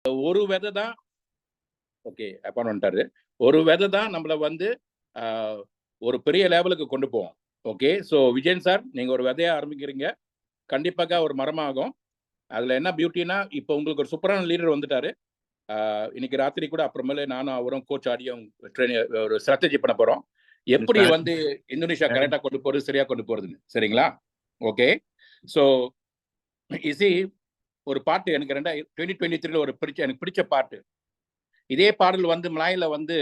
ஒரு விதை தான். ஓகே, அப்பா வந்துட்டாரு. ஒரு விதை தான் நம்மள வந்து ஒரு பெரிய லெவலுக்கு கொண்டு போவோம். ஓகே, ஸோ விஜயன் சார், நீங்க ஒரு விதையா ஆரம்பிக்கிறீங்க, கண்டிப்பாக ஒரு மரமாகும். அதுல என்ன பியூட்டினா, இப்போ உங்களுக்கு ஒரு சூப்பரான லீடர் வந்துட்டாரு. இன்னைக்கு ராத்திரி கூட அப்புறமேல நானும் அவரும் கோச் ஆடியும் ஒரு ஸ்ட்ராட்டஜி பண்ண போறோம். எப்படி வந்து இந்தோனேஷியா கரெக்டா கொண்டு போறது, சரியா கொண்டு போறதுன்னு. சரிங்களா? ஓகே, ஸோ இசி ஒரு பாட்டு எனக்கு 2023 ஒரு எனக்கு பிடிச்ச பாட்டு. இதே பாடல் வந்து மலாயில வந்து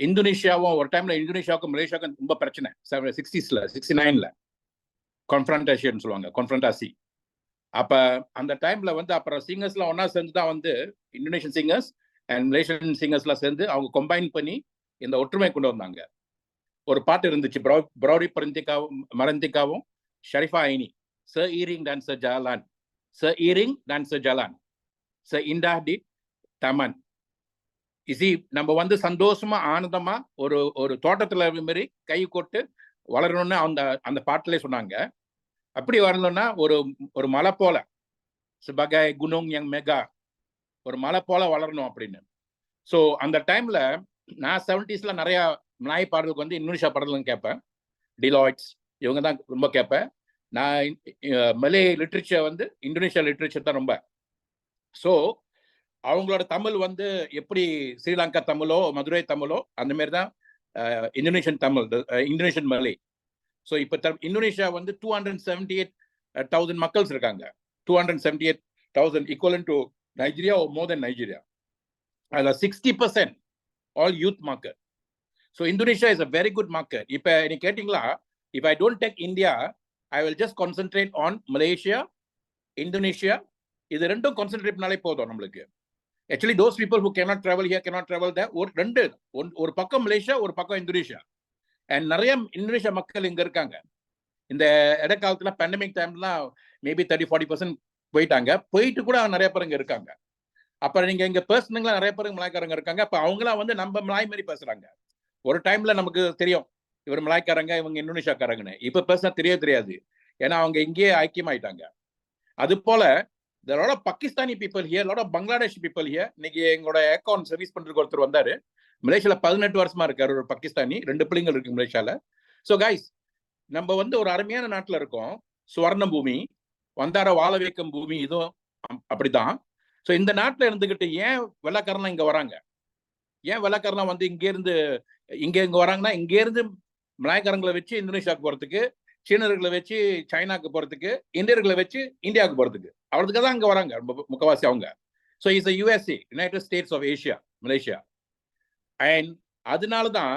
இந்தோனேஷியாவும் ஒரு டைம்ல இந்தோனேஷியாவுக்கும் மலேசியாவுக்கும் ரொம்ப பிரச்சனை. 60ஸ்ல 69ல கான்ஃபரன்டேஷன் சொல்லுவாங்க, கான்ஃபரன்டாசி. அப்ப அந்த டைம்ல வந்து அப்புறம் சிங்கர்ஸ்லாம் ஒன்னா சேர்ந்து தான் வந்து இந்தோனேஷியன் சிங்கர்ஸ் அண்ட் மலேசியன் சிங்கர்ஸ்லாம் சேர்ந்து அவங்க கம்பைன் பண்ணி இந்த ஒற்றுமை கொண்டு வந்தாங்க. ஒரு பாட்டு இருந்துச்சு, ப்ரௌடி மரந்திகாவும் ஷரிஃபா ஐனி. ச ஈரிங் டான்சர் ஜாலான், ச ஈரிங் டான்சர் ஜாலான், ச இண்டா டி தமன். இசி நம்ம வந்து சந்தோஷமா ஆனந்தமா ஒரு ஒரு தோட்டத்துல மாதிரி கை கொட்டு வளரணும்னு அந்த அந்த பாட்டிலே சொன்னாங்க. அப்படி வரணும்னா ஒரு ஒரு மலை போல, செபகை குனோங் யங் மெகா, ஒரு மலை போல வளரணும் அப்படின்னு. ஸோ அந்த டைம்ல நான் 70ஸ்ல நிறைய மலாய் பாடலுக்கு வந்து இந்தோனேஷியா பாடல்கள் கேட்பேன். டிலாய்ட்ஸ் இவங்க தான் ரொம்ப கேட்பேன். நான் மலே லிட்ரேச்சர் வந்து இந்தோனேஷியா லிட்ரேச்சர் தான் ரொம்ப. ஸோ அவங்களோட தமிழ் வந்து எப்படி ஸ்ரீலங்கா தமிழோ மதுரை தமிழோ அந்த மாதிரி தான் இந்தோனேஷியன் தமிழ், இந்தோனேஷியன் மலே. ஸோ இப்போ இந்தோனேஷியா வந்து 278,000 மக்கள்ஸ் இருக்காங்க. 278,000 equivalent to Nigeria or more than Nigeria. அதில் 60% all youth market. So Indonesia is a very good market. இப்போ நீ கேட்டிங்களா, if I don't take India, I will just concentrate on Malaysia, Indonesia. இது ரெண்டும் கான்சென்ட்ரேட் பண்ணாலே போதும் நம்மளுக்கு. Actually those people who cannot travel here cannot travel there. ஒரு பக்கம் மலேசியா, ஒரு பக்கம் இந்தோனேஷியா. அண்ட் நிறைய இந்தோனேஷியா மக்கள் இங்க இருக்காங்க. இந்த இடைக்காலத்துல பேண்டமிக் டைம்லாம் மேபி 30-40% போயிட்டாங்க. போயிட்டு கூட நிறைய பேர் இங்க இருக்காங்க. அப்புறம் நீங்க இங்க பர்சனுங்களா நிறைய பேர் மலாய்க்காரங்க இருக்காங்க. அப்ப அவங்களாம் வந்து நம்ம மலாய் மாதிரி பேசுறாங்க. ஒரு டைம்ல நமக்கு தெரியும் இவர் மலாய்க்காரங்க, இவங்க இந்தோனேஷியாக்காரங்கன்னு. இப்ப பேசினா தெரியாது. ஏன்னா அவங்க இங்கேயே ஐக்கியமாயிட்டாங்க. அது போல there are a lot of Pakistani people here, a lot of Bangladeshi people here. இன்னைக்கு எங்களோட அக்கௌண்ட் சர்வீஸ் பண்றதுக்கு ஒருத்தர் வந்தாரு. மலேசியால 18 வருஷமா இருக்காரு, ஒரு பாகிஸ்தானி. 2 பிள்ளைங்கள் இருக்கு மலேசியால. ஸோ கைஸ், நம்ம வந்து ஒரு அருமையான நாட்டில் இருக்கோம். சுவர்ண பூமி, வந்தார வாழ வைக்கும் பூமி, இதுவும் அப்படிதான். ஸோ இந்த நாட்டில் இருந்துகிட்டு ஏன் வெள்ளக்காரன்லாம் இங்க வராங்க? ஏன் வெள்ளக்காரன்லாம் வந்து இங்க வராங்கன்னா, இங்க இருந்து மலாய்க்காரங்களை வச்சு இந்தோனேஷியாவுக்கு போறதுக்கு, சீனர்களை வச்சு சைனாக்கு போறதுக்கு, இந்தியர்களை வச்சு இந்தியாவுக்கு போறதுக்கு, அவருக்கு தான் அங்க வராங்க முக்கவாசி அவங்க. So is USA, United States of Asia, Malaysia. And அதனாலதான்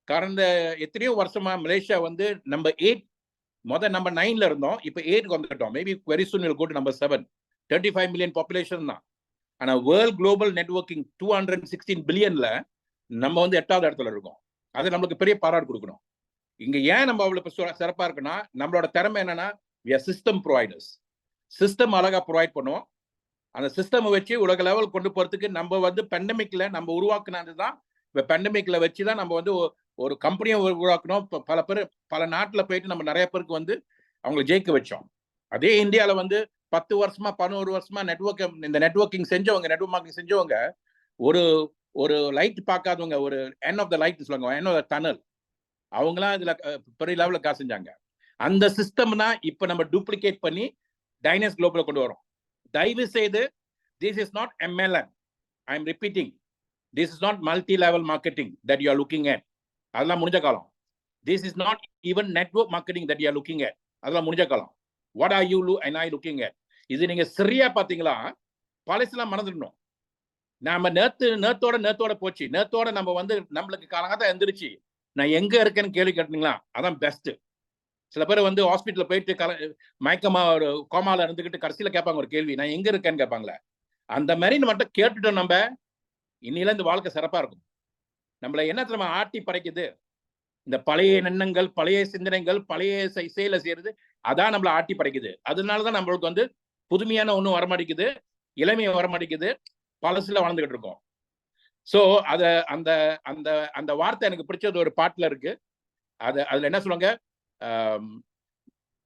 கடந்த எத்தனையோ வருஷமா மலேசியா வந்து நம்பர் 8, நம்பர் 9ல இருந்தோம். இப்போ 8க்கு வந்துட்டோம். Maybe very soon will go to number 7. 35 million population தான். ஆனா வேர்ல்ட் குளோபல் நெட்வொர்க்கிங் 216 பில்லியன்ல நம்ம வந்து 8வது இடத்துல இருக்கோம். அது நம்மளுக்கு பெரிய பாராட்டு கொடுக்கணும். இங்க ஏன் நம்ம அவ்வளவு சிறப்பா இருக்குன்னா, நம்மளோட திறமை என்னன்னா, we are system providers. System அழகா ப்ரொவைட் பண்ணுவோம். அந்த சிஸ்டம் வச்சு உலக லெவல் கொண்டு போறதுக்கு நம்ம வந்து பேண்டமிக்ல நம்ம உருவாக்குனது தான். இப்ப பேண்டமிக்ல வச்சு தான் நம்ம வந்து ஒரு கம்பெனியை உருவாக்கணும். பல பேர் பல நாட்டில் போயிட்டு நம்ம நிறைய பேருக்கு வந்து அவங்களை ஜெயிக்க வச்சோம். அதே இந்தியாவில் வந்து 10 வருஷமா 11 வருஷமா இந்த நெட்வொர்க்கிங் செஞ்சவங்க ஒரு ஒரு லைட் பார்க்காதவங்க, ஒரு எண்ட் ஆஃப் த லைட் சொல்லுவாங்க, எண்ட் ஆஃப் த டனல், அவங்களாம் இதுல பெரிய லெவலில் காசு செஞ்சாங்க. அந்த சிஸ்டம் தான் இப்ப நம்ம டூப்ளிகேட் பண்ணி டைனஸ் குளோபல கொண்டு வரோம். தயவு செய்து, this is not MLM. I am repeating, this is not multi level marketing that you are looking at. அதெல்லாம் முடிஞ்ச காலம். This is not even network marketing that you are looking at. அதெல்லாம் முடிஞ்ச காலம். What are you and I looking at? இது நீங்க சரியா பாத்தீங்களா, பழசெல்லாம் மறந்துடணும். நாம நேத்தோட போச்சு. நேத்தோட நம்ம வந்து நம்மளுக்கு காலங்காத்தான் எந்திரிச்சு நான் எங்க இருக்கேன்னு கேள்வி கேட்டீங்களா, அதான் பெஸ்ட். சில பேர் வந்து ஹாஸ்பிட்டல் போயிட்டு மயக்கமா ஒரு கோமால இருந்துகிட்டு கடைசியில கேட்பாங்க ஒரு கேள்வி, நான் எங்க இருக்கேன்னு கேட்பாங்களே. அந்த மாதிரி மட்டும் கேட்டுட்டோம் நம்ம, இன்னில இந்த வாழ்க்கை சிறப்பா இருக்கும். நம்மள என்ன நம்ம ஆட்டி படைக்குது, இந்த பழைய எண்ணங்கள், பழைய சிந்தனைகள், பழைய செயலை செய்யறது, அதான் நம்மள ஆட்டி படைக்குது. அதனாலதான் நம்மளுக்கு வந்து புதுமையான ஒண்ணும் வரமாட்டேங்குது, இளமையை வரமாட்டேங்குது, பழசுல வாழ்ந்துகிட்டு இருக்கோம். சோ அத அந்த அந்த அந்த வார்த்தை எனக்கு பிடிச்சது ஒரு பாட்டுல இருக்கு. அதுல என்ன சொல்லுவாங்க,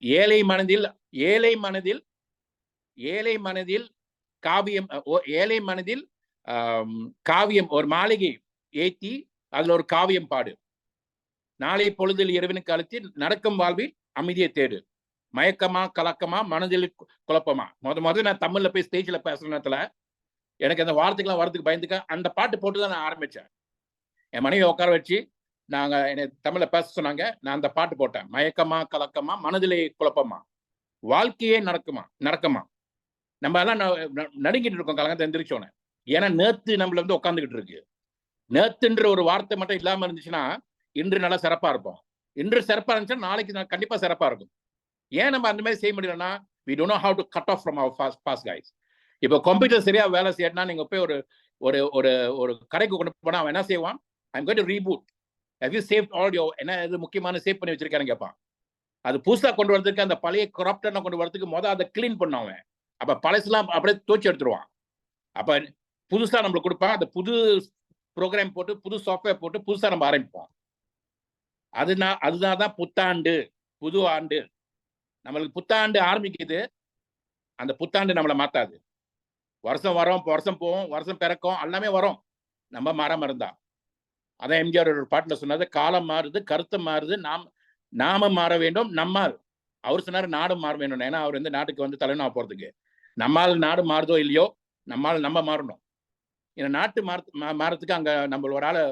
ஏழை மனதில் காவியம், ஏழை மனதில் காவியம், ஒரு மாளிகை ஏத்தி அதுல ஒரு காவியம் பாடு. நாளை பொழுதில் இரவினுக்கு அழுத்தி நடக்கும் வாழ்வில் அமைதியை தேடு. மயக்கமா கலக்கமா மனதில் குழப்பமா. முதல்ல நான் தமிழ்ல போய் ஸ்டேஜ்ல பேசுற நேரத்துல எனக்கு அந்த வார்த்தைக்கெல்லாம் வரதுக்கு பயந்துக்க அந்த பாட்டு போட்டுதான் நான் ஆரம்பிச்சேன். என் மனைவி உட்கார வச்சு நாங்க என்னை தமிழ்ல பேச சொன்னாங்க. நான் அந்த பாட்டு போட்டேன். மயக்கமா கலக்கமா மனதிலே குழப்பமா வாழ்க்கையே நடக்குமா. நம்ம எல்லாம் நடுங்கிட்டு இருக்கோம் கலங்கத்தை எந்திரிச்சோன்னு. ஏன்னா நேத்து நம்மள வந்து உட்காந்துக்கிட்டு இருக்கு. நேத்துன்ற ஒரு வார்த்தை மட்டும் இல்லாம இருந்துச்சுன்னா இன்று நல்லா சிறப்பா இருப்போம். இன்று சிறப்பா இருந்துச்சுன்னா நாளைக்கு கண்டிப்பா சிறப்பா இருக்கும். ஏன் நம்ம அந்த மாதிரி செய்ய முடியலன்னா we don't know how to cut off from our past guys. இப்போ கம்ப்யூட்டர் சரியா வேலை செய்யணும்னா நீங்க போய் ஒரு ஒரு ஒரு ஒரு கடைக்கு கொண்டு போனா அவன் என்ன செய்வான்? I'm going to reboot. Have you saved all your என்ன இது முக்கியமான சேவ் பண்ணி வச்சிருக்கான்னு கேட்பான். அது புதுசா கொண்டு வரதுக்கு அந்த பழைய கரப்டர்லாம் கொண்டு வரதுக்கு முதல் அதை கிளீன் பண்ணுவான். அப்ப பழசுலாம் அப்படியே தோச்சு எடுத்துருவான். அப்ப புதுசா நம்மளுக்கு கொடுப்பான். அந்த புது ப்ரோக்ராம் போட்டு புது சாஃப்ட்வேர் போட்டு புதுசா நம்ம ஆரம்பிப்போம். அதுதான் புத்தாண்டு, புது ஆண்டு. நம்மளுக்கு புத்தாண்டு ஆரம்பிக்குது. அந்த புத்தாண்டு நம்மளை மாத்தாது. வருஷம் வரும், வருஷம் போவோம், வருஷம் பிறக்கும், எல்லாமே வரும். நம்ம மாறாம இருந்தா. அதான் எம்ஜிஆர் ஒரு பாட்டுல சொன்னது, காலம் மாறுது, கருத்து மாறுது, நாம மாற வேண்டும். நம்மால் அவர் சொன்னாரு நாடும் மாற வேண்டும். ஏன்னா அவர் வந்து நாட்டுக்கு வந்து தலைவனா போறதுக்கு. நம்மால் நாடு மாறுதோ இல்லையோ, நம்ம மாறணும். ஏன்னா நாட்டு மாறத்துக்கு அங்க நம்ம ஒரு ஆளை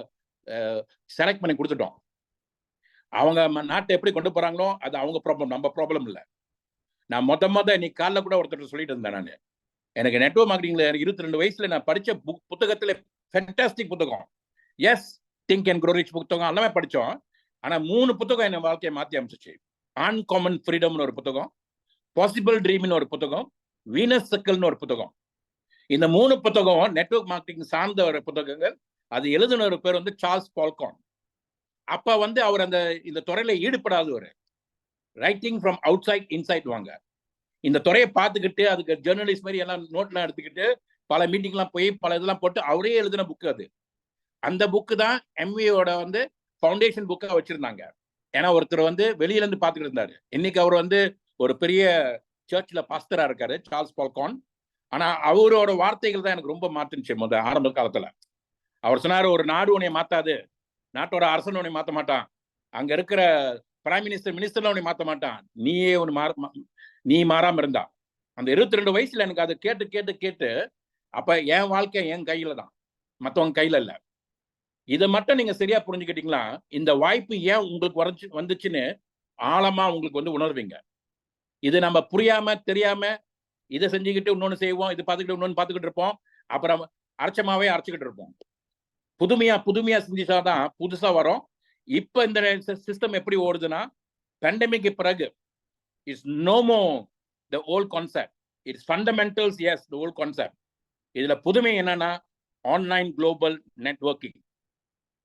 செலக்ட் பண்ணி கொடுத்துட்டோம். அவங்க நாட்டை எப்படி கொண்டு போறாங்களோ அது அவங்க ப்ராப்ளம், நம்ம ப்ராப்ளம் இல்லை. நான் இன்னைக்கு காலைல கூட ஒருத்தர் சொல்லிட்டு இருந்தேன். நான் எனக்கு நெட்வொர்க் மார்க்கெட்டிங்ல 22 வயசுல நான் படிச்ச புத்தகத்துல ஃபேண்டாஸ்டிக் புத்தகம், as Think and Grow Rich புத்தகம் எல்லாமே படிச்சோம். ஆனா 3 புத்தகம் என் வாழ்க்கையை மாத்தி அமைச்சிச்சு. அன்காமன் ஃப்ரீடம்னு ஒரு புத்தகம், பாசிபிள் ட்ரீம்னு ஒரு புத்தகம், வீனஸ் சர்க்கிள்னு ஒரு புத்தகம். இந்த 3 புத்தகம் நெட்வொர்க் மார்க்கெட்டிங் சார்ந்த ஒரு புத்தகங்கள். அது எழுதின ஒரு பேர் வந்து சார்ல்ஸ் பால்கான். அப்ப வந்து அவர் இந்த துறையில ஈடுபடாதவர். Writing from outside inside வாங்க. இந்த துறையை பார்த்துக்கிட்டு அதுக்கு ஜேர்னலிஸ்ட் மாதிரி எல்லாம் நோட்லாம் எடுத்துக்கிட்டு பல மீட்டிங்லாம் போய் பல இதெல்லாம் போட்டு அவரே எழுதின புக்கு அது. அந்த புக்கு தான் எம்வியோட வந்து ஃபவுண்டேஷன் புக்கா வச்சிருந்தாங்க. ஏன்னா ஒருத்தர் வந்து வெளியில இருந்து பார்த்துக்கிட்டு இருந்தாரு. இன்னைக்கு அவர் வந்து ஒரு பெரிய சர்ச்ல பாஸ்டரா இருக்காரு, சார்ல்ஸ் பால்கான். ஆனா அவரோட வார்த்தைகள் தான் எனக்கு ரொம்ப மாத்துச்சு ஆரம்ப காலத்துல. அவர் சொன்னாரு, ஒரு நாடு உன்னை மாத்தாது, நாட்டோட அரசன் உன்னை மாத்த மாட்டான், அங்க இருக்கிற பிரைம் மினிஸ்டர்ல உன்னை மாத்த மாட்டான், நீயே நீ மாறாம இருந்தா. அந்த 22 வயசுல எனக்கு அதை கேட்டு கேட்டு கேட்டு அப்ப என் வாழ்க்கை என் கையில தான், மத்தவங்க கையில இல்ல. இதை மட்டும் நீங்க சரியா புரிஞ்சுக்கிட்டீங்களா இந்த வாய்ப்பு ஏன் உங்களுக்கு வந்துச்சுன்னு ஆழமா உங்களுக்கு வந்து உணர்வீங்க. இது நம்ம புரியாம தெரியாம இதை செஞ்சுக்கிட்டு இன்னொன்னு செய்வோம், இது பார்த்துக்கிட்டு இன்னொன்னு பார்த்துக்கிட்டு இருப்போம், அப்புறம் அரைச்சமாவே அரைச்சுக்கிட்டு இருப்போம். புதுமையா செஞ்சுட்டாதான் புதுசா வரும். இப்ப இந்த சிஸ்டம் எப்படி ஓடுதுன்னா, பேண்டமிக் பிறகு it's no more the old concept, it's fundamentals, as the old concept. இதுல புதுமை என்னன்னா ஆன்லைன் குளோபல் நெட்வொர்க்கிங்.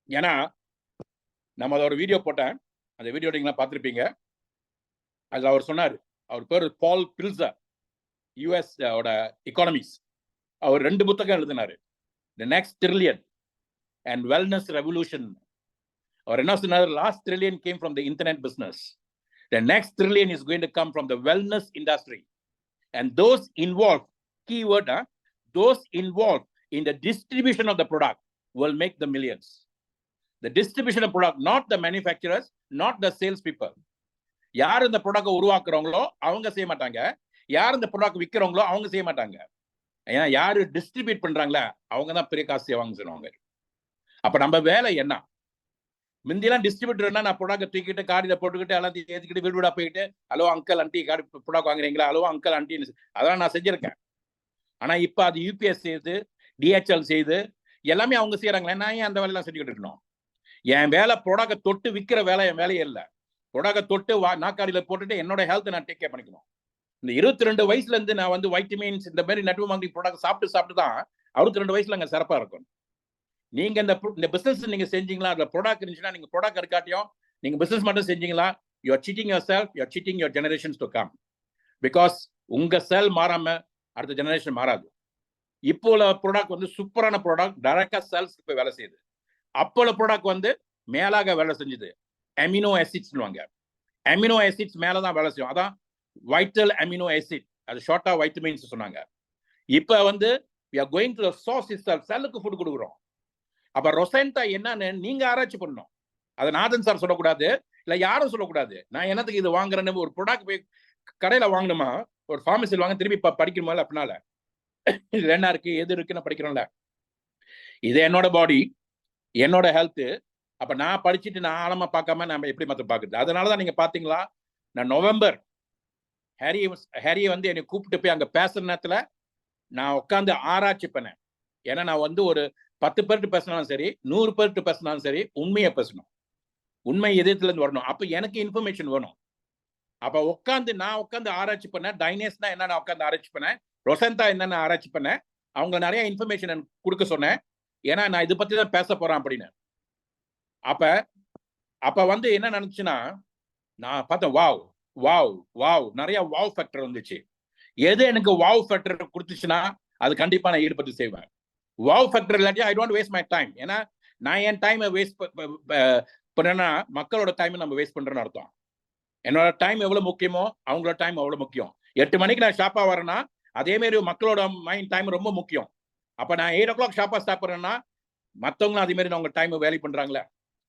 ஏன்னா நம்ம ஒரு வீடியோ போட்டேன், அந்த வீடியோ நீங்க பார்த்துருப்பீங்க. அதுல அவர் சொன்னாரு, அவர் பேர் பால் பில்சர், யூஎஸ் ஓட எக்கானமிக்ஸ். அவர் 2 புத்தகம் எழுதினாரு, the next trillion and wellness revolution. அவர் என்ன சொன்னார், last trillion came from the internet business, the next trillion is going to come from the wellness industry and those involved, keyword, those involved in the distribution of the product will make the millions. The distribution of product, not the manufacturers, not the sales people. யார் இந்த product உருவாக்குறவங்களோ அவங்க செய்ய மாட்டாங்க, யார் இந்த product விற்கிறவங்களோ அவங்க செய்ய மாட்டாங்க. ஏன்னா யாரு டிஸ்ட்ரிபியூட் பண்றாங்களா அவங்க தான் பெரிய காசு செய்வாங்க சொல்லுவாங்க. அப்ப நம்ம வேலை என்ன? முந்தியெல்லாம் டிஸ்ட்ரிபியூட்டர்னா நான் ப்ராடக்ட் தூக்கிட்டு காடியில போட்டுக்கிட்டு எல்லாம் ஏற்றிக்கிட்டு வீடு வீடா போயிட்டு, ஹலோ அங்கிள் ஆண்டி காடி ப்ராடக்ட் வாங்குறீங்களா, ஹலோ அங்கிள் ஆண்டி, அதெல்லாம் நான் செஞ்சிருக்கேன். ஆனா இப்ப அது யூபிஎஸ் செய்யுது, டிஹெச்எல் செய்யுது, எல்லாமே அவங்க செய்யறாங்களே. நான் ஏன் அந்த வேலையெல்லாம் செஞ்சுக்கிட்டு இருக்கணும்? என் வேலை ப்ராடக்ட் தொட்டு விற்கிற வேலை என் வேலையே இல்லை. ப்ராடக்ட் தொட்டு நாக்காடியில போட்டுட்டு என்னோட ஹெல்த் நான் டேக் கேர் பண்ணிக்கணும். இந்த 22 வயசுல இருந்து நான் வந்து வைட்டமின்ஸ் இந்த மாதிரி நெட்வொர்க் மார்க்கெட்டிங் ப்ராடக்ட் சாப்பிட்டு தான் 62 வயசுல அங்க சிறப்பா இருக்கும். நீங்க இந்த பிசினஸ் நீங்க செஞ்சீங்களா, அதுல ப்ராடக்ட் இருந்துச்சுன்னா, நீங்க ப்ராடக்ட் இருக்காட்டியும் நீங்க பிசினஸ் மட்டும் செஞ்சீங்களா, you are cheating yourself, you are cheating your generations to come. Because உங்க செல் மாறாம அடுத்த ஜெனரேஷன் மாறாது. இப்போ உள்ள ப்ராடக்ட் வந்து சூப்பரான ப்ராடக்ட், டைரக்டா செல்ஸ் போய் வேலை செய்யுது. அப்போ உள்ள ப்ராடக்ட் வந்து மேலாக வேலை செஞ்சது, அமினோ ஆசிட்ஸ்னுவாங்க. அமினோ ஆசிட்ஸ் மேலதான் வேலை செய்யும். அதான் வைட்டல் அமினோ ஆசிட், அது ஷார்ட்டா வைட்டமின்ஸ் சொன்னாங்க. இப்ப வந்து we are going to the source itself. செல்லுக்கு ஃபுட் கொடுக்குறோம். அப்ப ரொசென்டா என்னன்னு நீங்க ஆராய்ச்சி பண்ணணும். அதை நாதன் சார் சொல்லக்கூடாது, இல்ல யாரும் சொல்லக்கூடாது. நான் என்னத்துக்கு இது வாங்குறேன்னு ஒரு ப்ராடக்ட் போய் கடையில வாங்கணுமா, ஒரு ஃபார்மசியில் வாங்க திருப்பி படிக்கணுமா அப்படின்னால இது என்ன இருக்கு எது இருக்குன்னு படிக்கிறோம்ல. இது என்னோட பாடி, என்னோட ஹெல்த். அப்ப நான் படிச்சுட்டு நான் ஆழமா பார்க்காம நம்ம எப்படி மத்த பாக்குறது? அதனாலதான் நீங்க பாத்தீங்களா, நான் நவம்பர் ஹேரியை வந்து என்னை கூப்பிட்டு போய் அங்க பேசுற நேரத்துல நான் உட்காந்து ஆராய்ச்சி பண்ணேன். ஏன்னா நான் வந்து ஒரு 10 பேர்கிட்ட பேசினாலும் சரி, 100 பேர்கிட்ட பேசினாலும் சரி, உண்மையை பேசணும், உண்மை இதயத்துல இருந்து வரணும். அப்ப எனக்கு இன்ஃபர்மேஷன் வேணும். அப்ப நான் உட்காந்து ஆராய்ச்சி பண்ணேன். டைனேஸ்னா என்ன உட்காந்து ஆராய்ச்சி பண்ணேன், ரொசென்டா என்னன்னு ஆராய்ச்சி பண்ணேன். அவங்க நிறைய இன்ஃபர்மேஷன் எனக்கு கொடுக்க சொன்னேன். ஏன்னா நான் இதை பத்தி தான் பேச போறேன் அப்படின்னு. அப்ப வந்து என்ன நினைச்சுன்னா, நான் பார்த்தேன் வாவ் வாவ் வாவ், நிறைய வாவ் ஃபேக்டர் வந்துச்சு. எது எனக்கு வாவ் ஃபேக்டர் கொடுத்துச்சுன்னா அது கண்டிப்பா நான் ஈடுபட்டு செய்வேன். வாவ் ஃபேக்டர் இல்லாட்டி I don't waste my time. ஏன்னா நான் என் டைமை வேஸ்ட் பண்ணேன்னா மக்களோட டைமை நம்ம வேஸ்ட் பண்றேன்னு அர்த்தம். என்னோட டைம் எவ்வளவு முக்கியமோ அவங்களோட டைம் அவ்வளவு முக்கியம். 8 மணிக்கு நான் ஷாப்பா வரேன்னா அதே மாதிரி மக்களோட மைண்ட் டைம் ரொம்ப முக்கியம். அப்ப நான் 8 o'clock ஷாப்பா ஸ்டாப் பண்ணேன்னா மற்றவங்களும் அதே மாதிரி அவங்க டைம் வேலை பண்றாங்களே,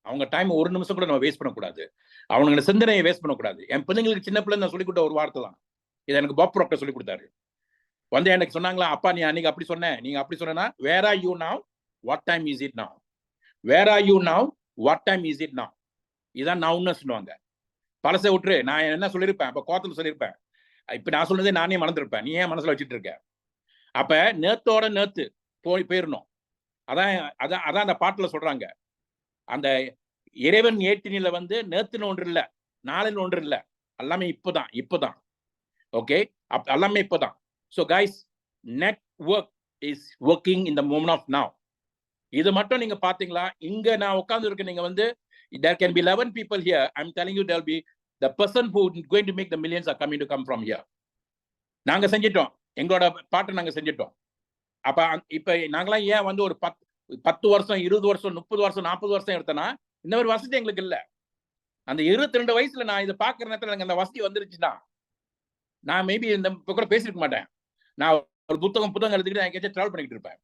அவங்க டைம் ஒரு நிமிஷம் கூட நம்ம வேஸ்ட் பண்ணக்கூடாது. அவங்களோட சிந்தனையை வேஸ்ட் பண்ணக்கூடாது. என் பிள்ளைங்களுக்கு சின்ன பிள்ளை நான் சொல்லிக் கொடுத்த ஒரு வார்த்தை தான் இதை எனக்கு பாப் ப்ராக்டர் சொல்லி கொடுத்தாரு. வந்து எனக்கு சொன்னாங்களா, அப்பா நீ அன்னைக்கு அப்படி சொன்ன, நீங்க அப்படி சொன்னா where are you now, what time is it now, where are you now, what time is it now. இதான் நவுன்னு சொல்லுவாங்க. பழசை விட்டுரு. நான் என்ன சொல்லியிருப்பேன் அப்ப கோத்தல் சொல்லியிருப்பேன், இப்ப நான் சொன்னதே நானே மறந்துருப்பேன், நீ ஏன் மனசுல வச்சுட்டு இருக்க. அப்ப நேத்தோட நேத்து போயிடணும். அதான் அதான் அதான் அந்த பாட்டுல சொல்றாங்க, அந்த இறைவன் ஏற்றினில வந்து நேத்துன்னு ஒன்று இல்லை, நாளைன்னு ஒன்று இல்லை, எல்லாமே இப்பதான். ஓகே, எல்லாமே இப்பதான். So guys, network is working in the moment of now. இது மட்டும் நீங்க பாத்தீங்களா, இங்க நான் உட்கார்ந்து இருக்க, நீங்க வந்து there can be 11 people here. I'm telling you there'll be the person who is going to make the millions are coming to come from here. நாங்க செஞ்சிட்டோம், எங்களோட பாட்டை நாங்க செஞ்சிட்டோம். அப்ப இப்ப நாங்களாம் ஏன் வந்து ஒரு 10 வருஷம் 20 வருஷம் 30 வருஷம் 40 வருஷம் எடுத்தனா இந்த மாதிரி வசதி எங்களுக்கு இல்ல. அந்த 22 வயசுல நான் இதை பாக்குற நேரத்துல எனக்கு அந்த வசதி வந்துருச்சுன்னா நான் மேபி இந்த கூட பேசிருக்க மாட்டேன். நான் ஒரு புத்தகம் எழுதிட்டு எங்கேயாச்சும் டிராவல் பண்ணிட்டு இருப்பேன்.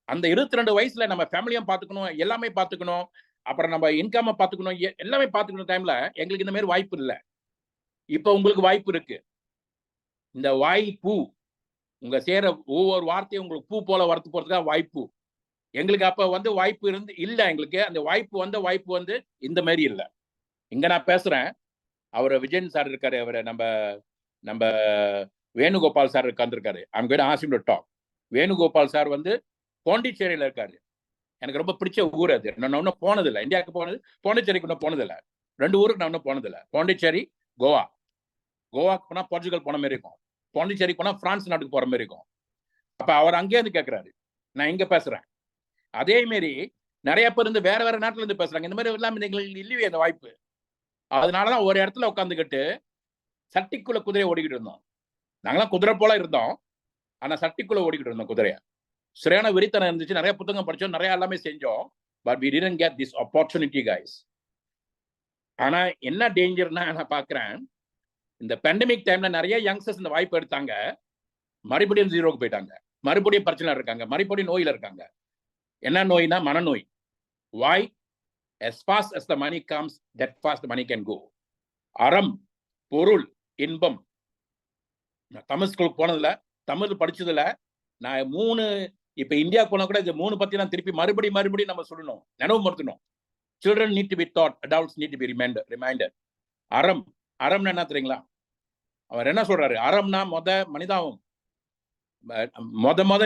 அந்த 22 வயசுல நம்ம ஃபேமிலியும் பாத்துக்கணும், எல்லாமே பாத்துக்கணும், அப்புறம் நம்ம இன்கம் பாத்துக்கணும், எல்லாமே பாத்துக்கணும் டைம்ல எங்களுக்கு இந்த மாதிரி வாய்ப்பு இல்லை. இப்ப உங்களுக்கு வாய்ப்பு இருக்கு. இந்த வாய்ப்பு உங்க சேர ஒவ்வொரு வார்த்தையும் உங்களுக்கு பூ போல வரத்து போறதுக்காக வாய்ப்பு எங்களுக்கு அப்ப வந்து வாய்ப்பு இருந்து இல்ல. எங்களுக்கு அந்த வாய்ப்பு வந்து இந்த மாதிரி இல்லை. இங்க நான் பேசுறேன், அவர் விஜயன் சார் இருக்காரு, அவரை நம்ம வேணுகோபால் சார் உட்கார்ந்துருக்காரு. I'm going to ask him to talk. Venugopal sir வந்து பாண்டிச்சேரியில இருக்காரு. எனக்கு ரொம்ப பிடிச்ச ஊர் அது. நான் இன்னும் போனதில்லை, இந்தியாவுக்கு போனது, பாண்டிச்சேரிக்கு இன்னும் போனதில்லை. 2 ஊருக்கு நான் இன்னும் போனதில்லை, பாண்டிச்சேரி கோவா. கோவாக்கு போனா போர்ச்சுகல் போன மாதிரி இருக்கும், பாண்டிச்சேரி போனா பிரான்ஸ் நாட்டுக்கு போற மாதிரி இருக்கும். அப்ப அவர் அங்கே இருந்து கேட்கிறாரு, நான் இங்க பேசுறேன். அதே மாதிரி நிறைய பேர் இருந்து வேற நாட்டுல இருந்து பேசுறாங்க. இந்த மாதிரி எல்லாம் எங்களுக்கு இல்லையே அந்த வாய்ப்பு. அதனாலதான் ஒரு இடத்துல உட்காந்துக்கிட்டு சட்டிக்குள்ள குதிரையை ஓடிக்கிட்டு இருந்தோம். நாங்களாம் குதிரை போல இருந்தோம், ஆனா சட்டிக்குள்ள ஓடிக்கிட்டு இருந்தோம் குதிரைய. சரியான வெறித்தனம் இருந்துச்சு, நிறைய புத்தகம் படிச்சோம், நிறைய எல்லாமே செஞ்சோம். But we didn't get this opportunity guys. ஆனா என்ன டேஞ்சர்னா நான் பாக்குறேன், இந்த பேண்டமிக் டைம்ல நிறைய யங்ஸ்டர்ஸ் இந்த வாய்ப்பு எடுத்தாங்க, மறுபடியும் ஜீரோக்கு போயிட்டாங்க, மறுபடியும் பிரச்சனை இருக்காங்க, மறுபடியும் நோயில இருக்காங்க. என்ன நோய்னா மனநோய். Why? As fast as the money comes, that fast the money can go. அறம், பொருள், இன்பம். தமிழ் ஸ்கூலுக்கு போனதில்ல, தமிழ் படிச்சதுல நான் 3 இப்ப இந்தியா போனா கூட இந்த 3 பத்தி நான் திருப்பி மறுபடியும் நம்ம சொல்லணும், நினைவுபடுத்தணும். Children need to be taught, adults need to be reminded. அறம்னா என்ன தெரியுங்களா? அவர் என்ன சொல்றாரு, அறம்னா மனிதாவும்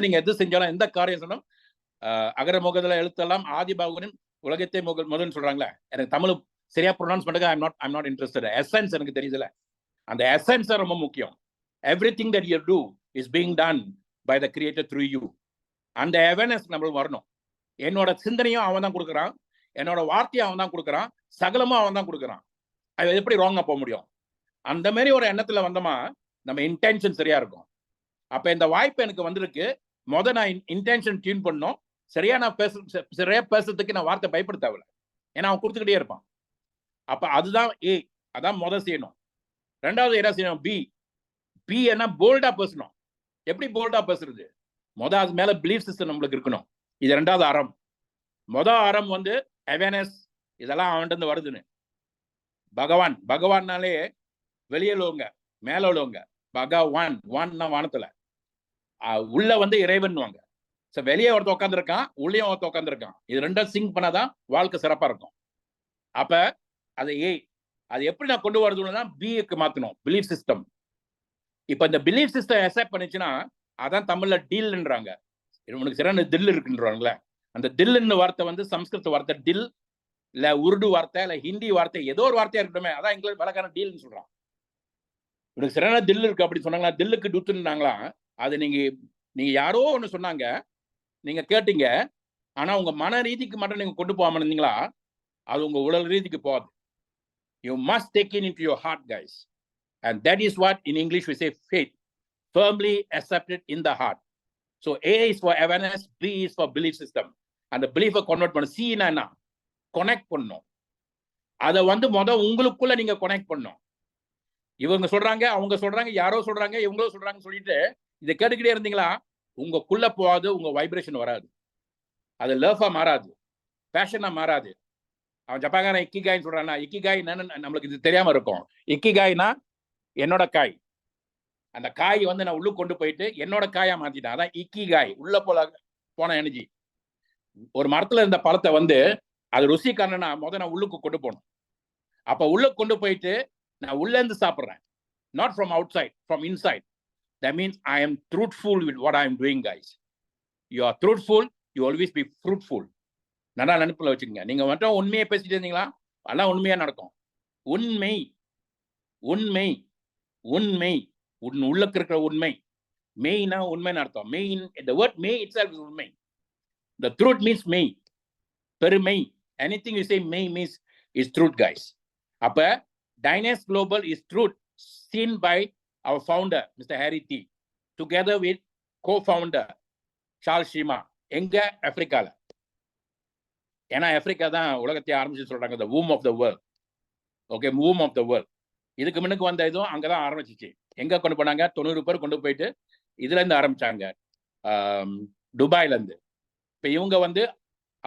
நீங்க எது செஞ்சாலும், எந்த காரியம் சொன்னாலும் அகர முகதல எழுத்தெல்லாம் ஆதி பாகுனின் உலகத்தை முதல்னு சொல்றாங்களே. எனக்கு தமிழ் சரியா ப்ரொனவுன்ஸ் பண்ணுங்க, I'm not interested. எசன்ஸ் எனக்கு தெரியுதுல, அந்த எசன்ஸ் ரொம்ப முக்கியம். Everything that you do is being done by the creator through you. அந்த அவேர்னஸ் நம்மளுக்கு வரணும். என்னோட சிந்தனையும் அவன் தான் கொடுக்குறான், என்னோட வார்த்தையும் அவன் தான் கொடுக்குறான், சகலமும் அவன் தான் கொடுக்குறான். அது எப்படி ராங்கா போக முடியும்? அந்த மாதிரி ஒரு எண்ணத்துல வந்தோமா நம்ம இன்டென்ஷன் சரியா இருக்கும். அப்ப இந்த வாய்ப்பு எனக்கு வந்திருக்கு. நான் இன்டென்ஷன் டியூன் பண்ணோம். சரியா நான் சரியா பேசுறதுக்கு நான் வார்த்தை பயப்பட தேவையில்லை, ஏன்னா அவன் கொடுத்துக்கிட்டே இருப்பான். அப்ப அதுதான் அதான் செய்யணும். 2வது என்ன செய்யணும்? பி என்ன போல்டா பேசணும். எப்படி போல்டா பேசுறது? அது மேல பிலீஃப் சிஸ்டம் நம்மளுக்கு இருக்கணும். இது 2வது அறம். அறம் வந்து அவேர்னஸ், இதெல்லாம் அவன்கிட்ட வருதுன்னு. பகவான்னாலே வெளியே உள்ளவங்க, மேல உள்ளவங்க. பகவான் வானத்துல, உள்ள வந்து இறைவன்வாங்க. வெளியே ஒருத்த உட்காந்துருக்கான், உள்ளே ஒருத்த உட்காந்துருக்கான். இது 2 சிங்க் பண்ணாதான் வாழ்க்கை சிறப்பா இருக்கும். அப்ப அது அது எப்படி நான் கொண்டு வரதுன்னா பிக்கு மாத்தணும், பிலீஃப் சிஸ்டம். இப்ப இந்த பிலீஃப் சிஸ்டம் அக்செப்ட் பண்ணிச்சுன்னா அதான் தமிழ்ல டீல்ன்றாங்க. உனக்கு சிறந்த தில் இருக்குன்றாங்களே, அந்த தில்லுன்னு வார்த்தை வந்து சம்ஸ்கிருத வார்த்தை டில், இல்ல உருது வார்த்தை, இல்ல ஹிந்தி வார்த்தை, ஏதோ ஒரு வார்த்தையா இருக்கட்டுமே, அதான் எங்களுக்கு வழக்கான டீல்னு சொல்றான். உனக்கு சிறந்த தில் இருக்கு அப்படி சொன்னாங்களா, தில்லுக்கு டுத்துனாங்களா, அது நீங்க யாரோ ஒண்ணு சொன்னாங்க, நீங்க கேட்டீங்க, ஆனா உங்க மன ரீதிக்கு மட்டும் நீங்க கொண்டு போகாம இருந்தீங்களா, அது உங்க உடல் ரீதிக்கு போகாது. You must take it into your heart, guys. And that is what in English we say faith, firmly accepted in the heart. So A is for awareness, B is for belief system. And the belief convert பண்ண, C என்ன connect பண்ணணும். அதை வந்து உங்களுக்குள்ள நீங்க connect பண்ணணும். இவங்க சொல்றாங்க, அவங்க சொல்றாங்க, யாரோ சொல்றாங்க, இவங்களும் சொல்றாங்கன்னு சொல்லிட்டு இதை கேட்டுக்கிட்டே இருந்தீங்களா, உங்களுக்குள்ள போகாது, உங்க வைப்ரேஷன் வராது. அது லர்ஃபா மாறாது, பேஷனா மாறாது. அவன் ஜப்பான்காரன் இக்கிகாய்ன்னு சொல்றானா, இக்கிகாய் என்னன்னு நம்மளுக்கு இது தெரியாம இருக்கும். இக்கிகாய்னா என்னோட காய். அந்த காய் வந்து நான் உள்ளுக்கு கொண்டு போயிட்டு என்னோட காயா மாத்திட்டேன். அதான் இக்கிகாய், உள்ள போன எனர்ஜி. ஒரு மரத்துல இருந்த பழத்தை வந்து அது ருசி காரணம்னா நான் உள்ளுக்கு கொண்டு போகணும். அப்ப உள்ள கொண்டு போயிட்டு நான் உள்ள இருந்து சாப்பிடுறேன், not from outside, from inside. That means I am truthful with what I am doing, guys. You are truthful, you always be fruitful. நல்லா நினைப்புல வச்சுக்கோங்க. நீங்க மட்டும் உண்மையை பேசிட்டு இருந்தீங்களா, அதெல்லாம் உண்மையா நடக்கும். உண்மை உண்மை உண்மை உள்ளுக்கு இருக்கிற உண்மை. மெய்னா உண்மைன்னு அர்த்தம். மெயின், the word மெய் itself is உண்மை. The truth means மெய், பெருமை. Anything you say மெய் means is truth, guys. அப்ப Dynasty Global is truth seen by our founder Mr. Harry T together with co-founder Charles Shima. எங்க ஆப்பிரிக்கால. ஏன்னா Africa தான் உலகத்தை ஆரம்பிச்சு சொல்றாங்க, the womb of the world. Okay, womb of the world. இதுக்கு முன்னுக்கு வந்த இதுவும் அங்கதான் ஆரம்பிச்சிச்சு. எங்க கொண்டு போனாங்க, 90 பேர் கொண்டு போயிட்டு இதுல இருந்து ஆரம்பிச்சாங்க, துபாயில இருந்து. இப்ப இவங்க வந்து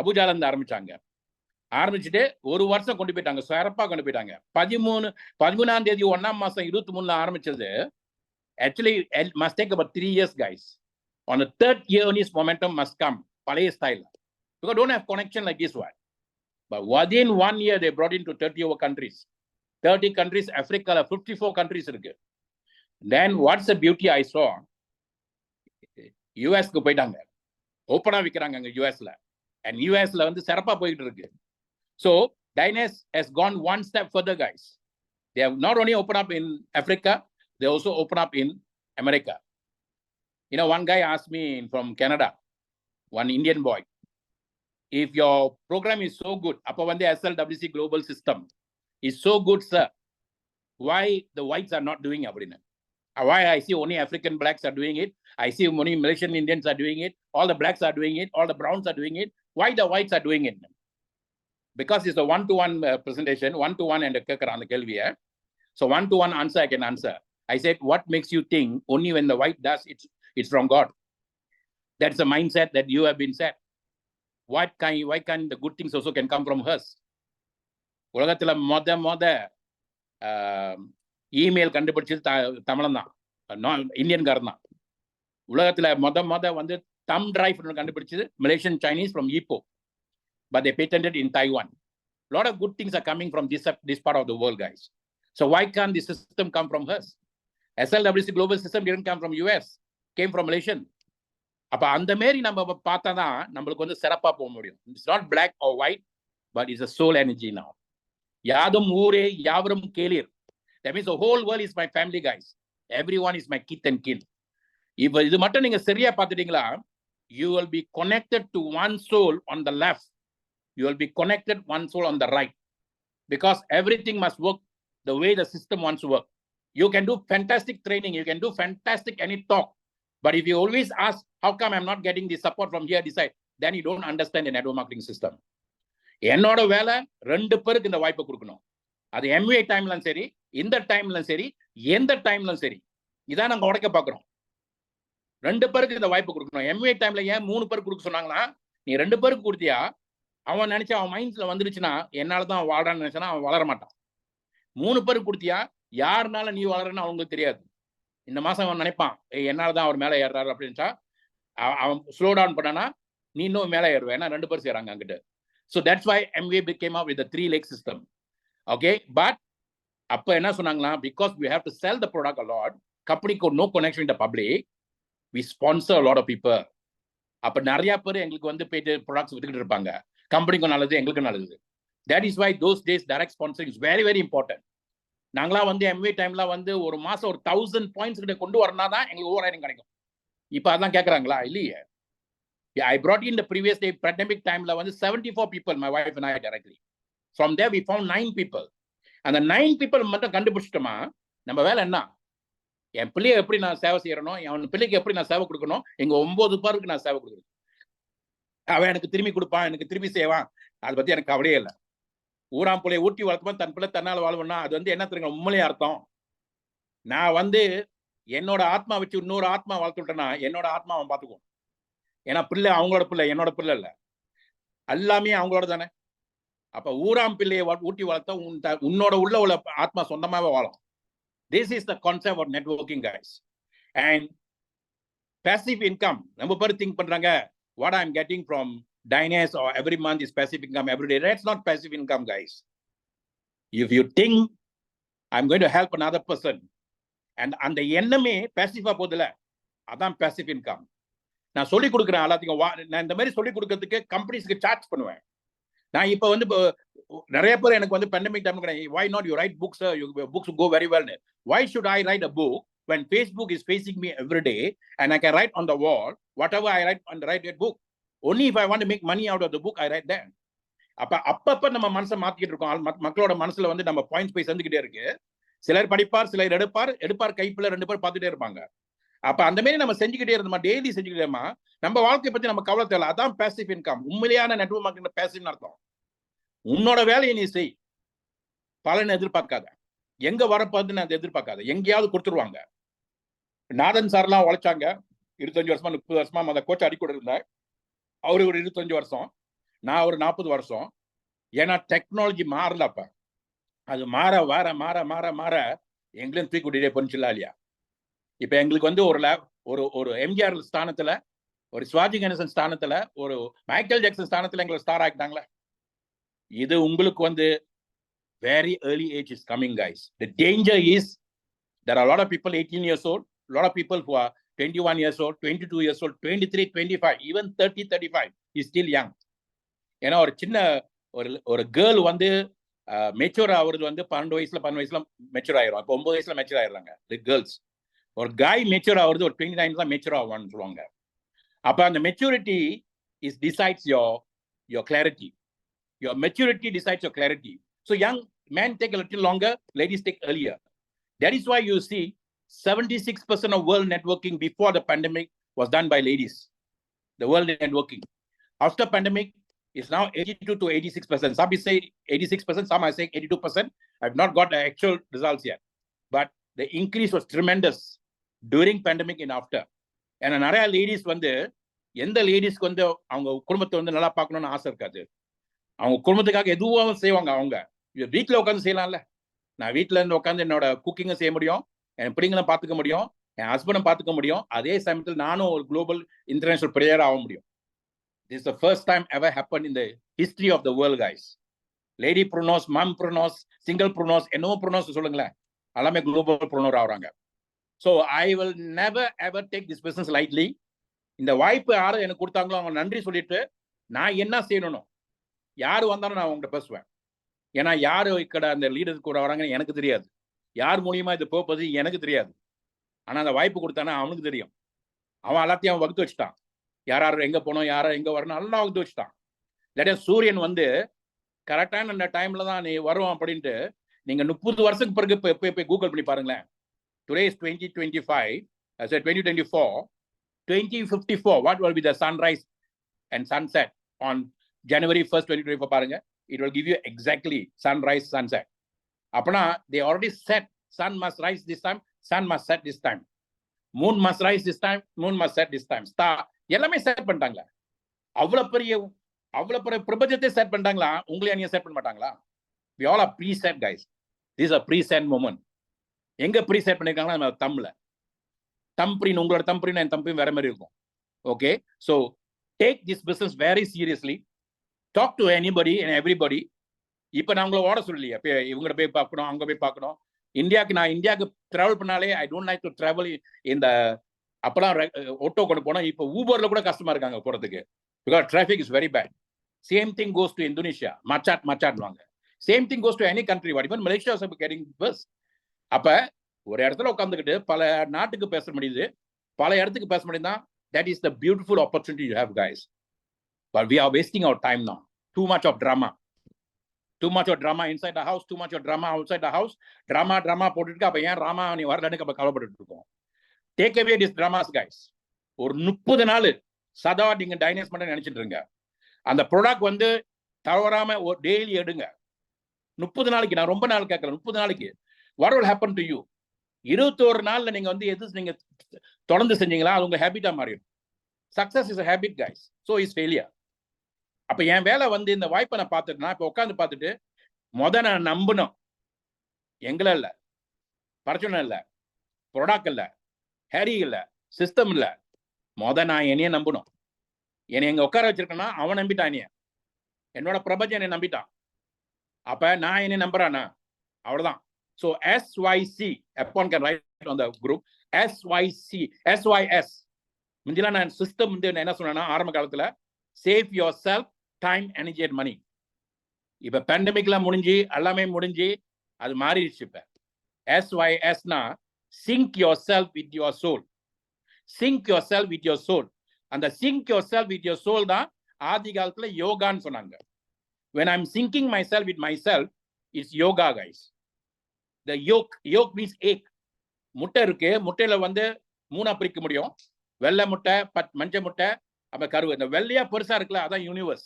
அபுஜால இருந்து ஆரம்பிச்சாங்க. ஆரம்பிச்சுட்டு ஒரு வருஷம் கொண்டு போயிட்டாங்க, சிறப்பா கொண்டு போயிட்டாங்க. 13ஆம் தேதி 1ஆம் மாசம் 23 ஆரம்பிச்சது. Actually must take about 3 years, guys. On the 3rd year only momentum must come, பழைய style, because don't have connection like this one. But within 1 year they brought into 30 over countries. 30 countries, Africa 54 countries இருக்கு. Then what's the beauty I saw, US க்கு போயிட்டாங்க, ஓப்பனா விக்கிறாங்க அங்க US-ல. and US-ல வந்து சிறப்பா போயிட்டு இருக்கு. So Dynasty has gone one step further, guys. They have not only opened up in Africa, they also open up in America. You know, one guy asked me from Canada, one Indian boy, if your program is so good, appa vande SLWC global system is so good, sir, why the whites are not doing it? Why I see only African blacks are doing it, I see only Malaysian Indians are doing it, all the blacks are doing it, all the browns are doing it, why the whites are doing it? Because it's a one-to-one presentation, one-to-one and கேக்குறான் அந்த கேள்வியை. So one-to-one answer I can answer. I said, what makes you think only when the white does it's from God? That's a mindset that you have been set. Why can't the good things also can come from us? உலகத்துல மொத email கண்டுபிடிச்சது தமிழன் தான், இந்தியன்காரன் தான். உலகத்துல மொத வந்து தம் drive கண்டுபிடிச்சது Malaysian Chinese from Ipoh, but they patented in Taiwan. A lot of good things are coming from this part of the world, guys. So why can't this system come from us? SLWC global system didn't come from US, came from Malaysian. அப்ப அந்த மாதிரி நம்ம பார்த்தா தான் நம்மளுக்கு வந்து சிறப்பா போக முடியும். It's not black or white, but it's a soul energy now. யாதும் ஊரே யாவரும் கேளீர். That means the whole world is my family, guys. Everyone is my kith and kin. இப்ப இது மட்டும் நீங்க சரியா பார்த்துட்டீங்களா, you will be connected to one soul on the left, you will be connected one soul on the right, because everything must work the way the system wants to work. You can do fantastic training, you can do fantastic any talk, but if you always ask how come I'm not getting the support from here this side, then you don't understand the network marketing system. என்னோட வேலை 2 பேருக்கு இந்த வாய்ப்பை கொடுக்கணும். அது MBA டைம்லயும் சரி, இந்த டைம்லயும் சரி, எந்த டைம்லயும் சரி, இதான் நாங்க உடைக்க பார்க்கிறோம். 2 பேருக்கு இந்த வாய்ப்பு கொடுக்கணும். எம்ஏ டைம்ல ஏன் 3 பேருக்கு கொடுக்க சொன்னாங்கன்னா, நீ 2 பேருக்கு கொடுத்தியா, அவன் நினைச்சா அவன் மைண்ட்ஸ்ல வந்துருச்சுன்னா என்னாலதான் அவன் வாழ்றான்னு நினைச்சானா அவன் வளர மாட்டான். 3 பேருக்கு கொடுத்தியா, யாருனால நீ வளரன்னு அவங்களுக்கு தெரியாது. இந்த மாசம் அவன் நினைப்பான் என்னாலதான் அவர் மேல ஏறாரு அப்படின்னுச்சா அவன் ஸ்லோ டவுன் பண்ணானா நீ இன்னும் மேல ஏறுவேன். ஏன்னா 2 பேர் செய்யறாங்க அங்கிட்ட. So that's why MWay became up with the 3 leg system. Okay, but அப்ப என்ன சொன்னாங்களா, because we have to sell the product a lot, company got no connection with the public, we sponsor a lot of people. அப்ப நிறைய பேர் எங்களுக்கு வந்து போயிட்டு products வித்துக்கிட்டு இருப்பாங்க. கம்பெனிக்கும் நல்லது, எங்களுக்கும் நல்லது. That is why those days direct sponsoring is very very important. நாங்களாம் வந்து MWay டைம்ல வந்து ஒரு மாசம் ஒரு 1000 பாயிண்ட்ஸ் கிட்ட கொண்டு வரனா தான் எங்களுக்கு ஓவராயிரம் கிடைக்கும். இப்ப அதான் கேக்குறாங்களா? இல்லையே. Yeah, I brought in the previous day pandemic timeல வந்து 74 people, my wife and I directly. From there we found 9 people. அந்த 9 people மட்டும் கண்டுபிடிச்சிட்டோமா நம்ம வேலை என்ன? என் பிள்ளையை எப்படி நான் சேவை செய்யறனோ, என் பிள்ளைக்கு எப்படி நான் சேவை கொடுக்கணும், எங்க 9 பேருக்கு நான் சேவை கொடுக்கணும். அவன் எனக்கு திரும்பி கொடுப்பான், எனக்கு திரும்பி செய்வான், அதை பத்தி எனக்கு கவலையே இல்லை. ஊராம் பிள்ளையை ஊட்டி வளர்த்துமா தன் பிள்ளை தன்னால் வாழ்வனா அது வந்து என்ன தெரியுங்க உண்மையிலே அர்த்தம். நான் வந்து என்னோட ஆத்மா வச்சு இன்னொரு ஆத்மா வளர்த்துட்டேன்னா என்னோட ஆத்மா அவன் பார்த்துக்குவோம். ஏன்னா பிள்ளை அவங்களோட பிள்ளை, என்னோட பிள்ளை இல்லை, எல்லாமே அவங்களோட தானே. அப்ப ஊராம் பிள்ளையை ஊட்டி வளர்த்தா உன்னோட உள்ள ஆத்மா சொந்தமாவே வாழும். This is the concept of networking, guys. And passive income, நம்ம பேர் திங்க் பண்றாங்க what I'm getting from Dynas or every month is passive income every day. That's not passive income, guys. If you think I'm going to help another person and அந்த எண்ணமே passive போதில்ல, அதான் passive income. நான் சொல்லி கொடுக்குறேன் எல்லாத்துக்கும். நான் இந்த மாதிரி சொல்லி கொடுக்கறதுக்கு கம்பெனிஸ்க்கு சார்ஜ் பண்ணுவேன். நான் இப்போ வந்து நிறைய பேர் எனக்கு வந்து pandemic time why not you write books, books go very well. Why should I write a book when Facebook is facing me every day and I can write on the wall whatever I write a book. Only if I want to make money out of the book I write that. அப்பப்ப நம்ம மனசை மாத்திக்கிட்டு இருக்கோம். மக்களோட மனசுல வந்து நம்ம points போய் சேர்ந்துக்கிட்டே இருக்கு. சிலர் படிப்பார், சிலர் எடுப்பார் கைப்பிள்ள 2 பேர் பார்த்துட்டே இருப்பாங்க. அப்ப அந்த மாதிரி நம்ம செஞ்சுக்கிட்டே இருந்தோமா, டெய்லி செஞ்சுக்கிட்டேமா, நம்ம வாழ்க்கையை பத்தி நம்ம கவலை தேவை. அதான் பேசிவ் இன்கம். உண்மையான நெட்வொர்க் மார்க்கெட்டிங் பேசிவ்னு அர்த்தம். உன்னோட வேலையை நீ செய், பலன் எதிர்பார்க்காத. எங்க வரப்போகுதுன்னு அதை எதிர்பார்க்காத, எங்கேயாவது கொடுத்துருவாங்க. நாதன் சார்லாம் உழைச்சாங்க 25 வருஷமா 30 வருஷமா அந்த கோச் அடிக்கூட இருந்தேன். அவரு ஒரு 25 வருஷம், நான் ஒரு 40 வருஷம். ஏன்னா டெக்னாலஜி மாறல. அப்ப அது மாற மாற மாற மாற மாற எங்களையும் தூக்கி விட்டுட்டே போச்சுங்களா இல்லையா? இப்ப எங்களுக்கு வந்து ஒரு எம்ஜிஆர் ஸ்தானத்துல, ஒரு சிவாஜி கணேசன் ஸ்தானத்துல, ஒரு மைக்கேல் ஜாக்சன் ஸ்தானத்துல எங்களை ஸ்டார் ஆக்கிட்டாங்களே. இது உங்களுக்கு வந்து very early age is coming, guys. The danger is there are a lot of people 18 years old, a lot of people who are 21 years old, 22 years old, 23, 25, even 30, 35 is still young. ஏன்னா ஒரு சின்ன ஒரு girl வந்து mature ஆகுறது வந்து 12 வயசுல mature ஆயிரும். இப்போ 9 வயசுல மெச்சூர் ஆயிடுறாங்க தி கேர்ள்ஸ். ஒரு காய் மெச்சூர் ஆகுறது ஒரு 29 தான் மெச்சூர் ஆகுவான்னு சொல்லுவாங்க. அப்ப அந்த maturity is decides your clarity. Your maturity decides your clarity. So young men take a little longer, ladies take earlier. That is why you see 76% of world networking before the pandemic was done by ladies. The world networking. After pandemic is now 82 to 86%. Some say 86%, some are saying 82%. I've not got the actual results yet. But the increase was tremendous during pandemic and after. And நிறைய ladies வந்து எந்த லேடிஸ்க்கு வந்து அவங்க குடும்பத்தை வந்து நல்லா பார்க்கணும்னு ஆசை இருக்காது. அவங்க குடும்பத்துக்காக எதுவும் செய்வாங்க. அவங்க வீட்டில் உட்காந்து செய்யலாம்ல. நான் வீட்டில இருந்து உட்காந்து என்னோட குக்கிங்கை செய்ய முடியும், என் பிள்ளைங்களும் பார்த்துக்க முடியும், என் ஹஸ்பண்டும் பார்த்துக்க முடியும். அதே சமயத்தில் நானும் ஒரு குளோபல் இன்டர்நேஷனல் பிளேயர் ஆக முடியும். This is the first time ever happened in the history of the world, guys. Lady pronouns, mom pronouns, single pronouns, என்னவோ pronouns சொல்லுங்களேன், எல்லாமே குளோபல் ப்ரொனோர் ஆகுறாங்க. So I will never ever take this business lightly. இந்த வாய்ப்பு யாரும் எனக்கு கொடுத்தாங்களோ அவங்க நன்றி சொல்லிட்டு நான் என்ன செய்யணும், யாரு வந்தாலும் நான் உங்கள்கிட்ட பேசுவேன். ஏன்னா யாரு ఇక్కడ அந்த லீடர் கூட வராங்கன்னு எனக்கு தெரியாது, யார் மூலியமா இது போகுது எனக்கு தெரியாது. ஆனா அந்த வாய்ப்பு கொடுத்தானா அவனுக்கு தெரியும். அவன் எல்லாத்தையும் அவன் வகுத்து வச்சுட்டான். யார் எங்க போனோம், யாரா எங்க வரணும் எல்லாம் வகுத்து வச்சுட்டான். இல்லாட்டியா சூரியன் வந்து கரெக்டான அந்த டைம்ல தான் நீ வரும் அப்படின்ட்டு நீங்க 30 வருஷத்துக்கு பிறகு போய் கூகுள் பண்ணி பாருங்களேன். Today is 2025, I said 2024, 2054, what will be the sunrise and sunset on January 1st, 2024 பாருங்க. It will give you exactly sunrise, sunset. அப்பனா they already set sun must rise this time, sun must set this time. Moon must rice this time, Moon must set this time, எல்லாமே set பண்ணிட்டாங்க. அவ்வளவு பெரிய பிரபஞ்சத்தை set பண்ணிட்டாங்களா, உங்களையா நீங்க set பண்ண மாட்டாங்களா? we all are preset guys. These are preset moment. எங்க preset பண்ணிருக்காங்கன்னா நம்ம தம்ல தம்பின், உங்களோட தம்பின் என் தம்பியும் வேற மாதிரி இருக்கும். Okay, so take this business very seriously. Talk to anybody and everybody. இப்போ நான் உங்களை ஓட சொல்லலையா, இவங்ககிட்ட போய் பார்க்கணும், அங்க போய் பார்க்கணும். இந்தியாவுக்கு டிராவல் பண்ணாலே I don't like to travel இந்த அப்பெல்லாம் ஆட்டோ கொண்டு போனா, இப்போ ஊபர்ல கூட கஷ்டமா இருக்காங்க போறதுக்கு, because traffic is very bad. Same thing goes to Indonesia, மச்சாட்வாங்க. Same thing goes to any country, what even Malaysia also getting bus. அப்ப ஒரு இடத்துல உட்காந்துக்கிட்டு பல நாட்டுக்கு பேச முடியுது, பல இடத்துக்கு பேச முடியுதுன்னா, that is the beautiful opportunity you have guys. But we are wasting our time now. Too much of drama inside the house, too much of drama outside the house. drama போட்டுட்டு அப்ப ஏன் ராமா நீ வரலன்னு அப்ப கவலைப்பட்டு இருக்கோம். Take away these dramas guys. ஒரு 30 நாள் சதா நீங்க டைனஸ் பண்ண நினைச்சிட்டு இருங்க. அந்த ப்ராடக்ட் வந்து தவறாம ஒரு டெய்லி எடுங்க. 30 நாளைக்கு, நான் ரொம்ப நாள் கேட்கல, 30 நாளைக்கு what will happen to you? 21 நாள்ல நீங்க வந்து எது நீங்க தொடர்ந்து செஞ்சீங்களா, அது உங்க ஹேபிட்டா மாறிடும். Success is a habit guys, so is failure. அப்ப என் வேலை வந்து இந்த வாய்ப்பை நான் பார்த்துட்டு, நான் இப்ப உட்காந்து பார்த்துட்டு நான் நம்பணும், எங்களை இல்ல, பர்சன் இல்ல, ப்ராடக்ட் இல்ல, ஹேரி இல்ல, சிஸ்டம் இல்ல, நான் என்னைய நம்பணும். என்னை எங்க உட்கார வச்சிருக்கேன்னா அவன் நம்பிட்டான், என்னோட பிரபஞ்சம் என்னை நம்பிட்டான். அப்ப நான் என்னை நம்புறானா, அவ்வளவுதான். So SYC, upon can write on the group, SYS. முந்தில நான் சிஸ்டம் வந்து என்ன சொன்னேன்னா, ஆரம்ப காலத்துல save yourself, time, energy and money. இப்ப பேண்டமிக்லாம் முடிஞ்சு எல்லாமே முடிஞ்சு அது மாறிடுச்சு. இப்ப SYSனா sync yourself with your soul. Sync yourself with your soul. அந்த sync yourself with your soul தான் ஆதி காலத்துல யோகான்னு சொன்னாங்க. When I'm syncing myself with myself, it's yoga guys. The yolk means egg. முட்டை இருக்கு, முட்டையில வந்து 3 பிரிக்க முடியும். வெள்ளை முட்டை, மஞ்சள் முட்டை, அப்ப கருவு. இந்த வெள்ளையா பெருசா இருக்குல்ல, அதான் யூனிவர்ஸ்.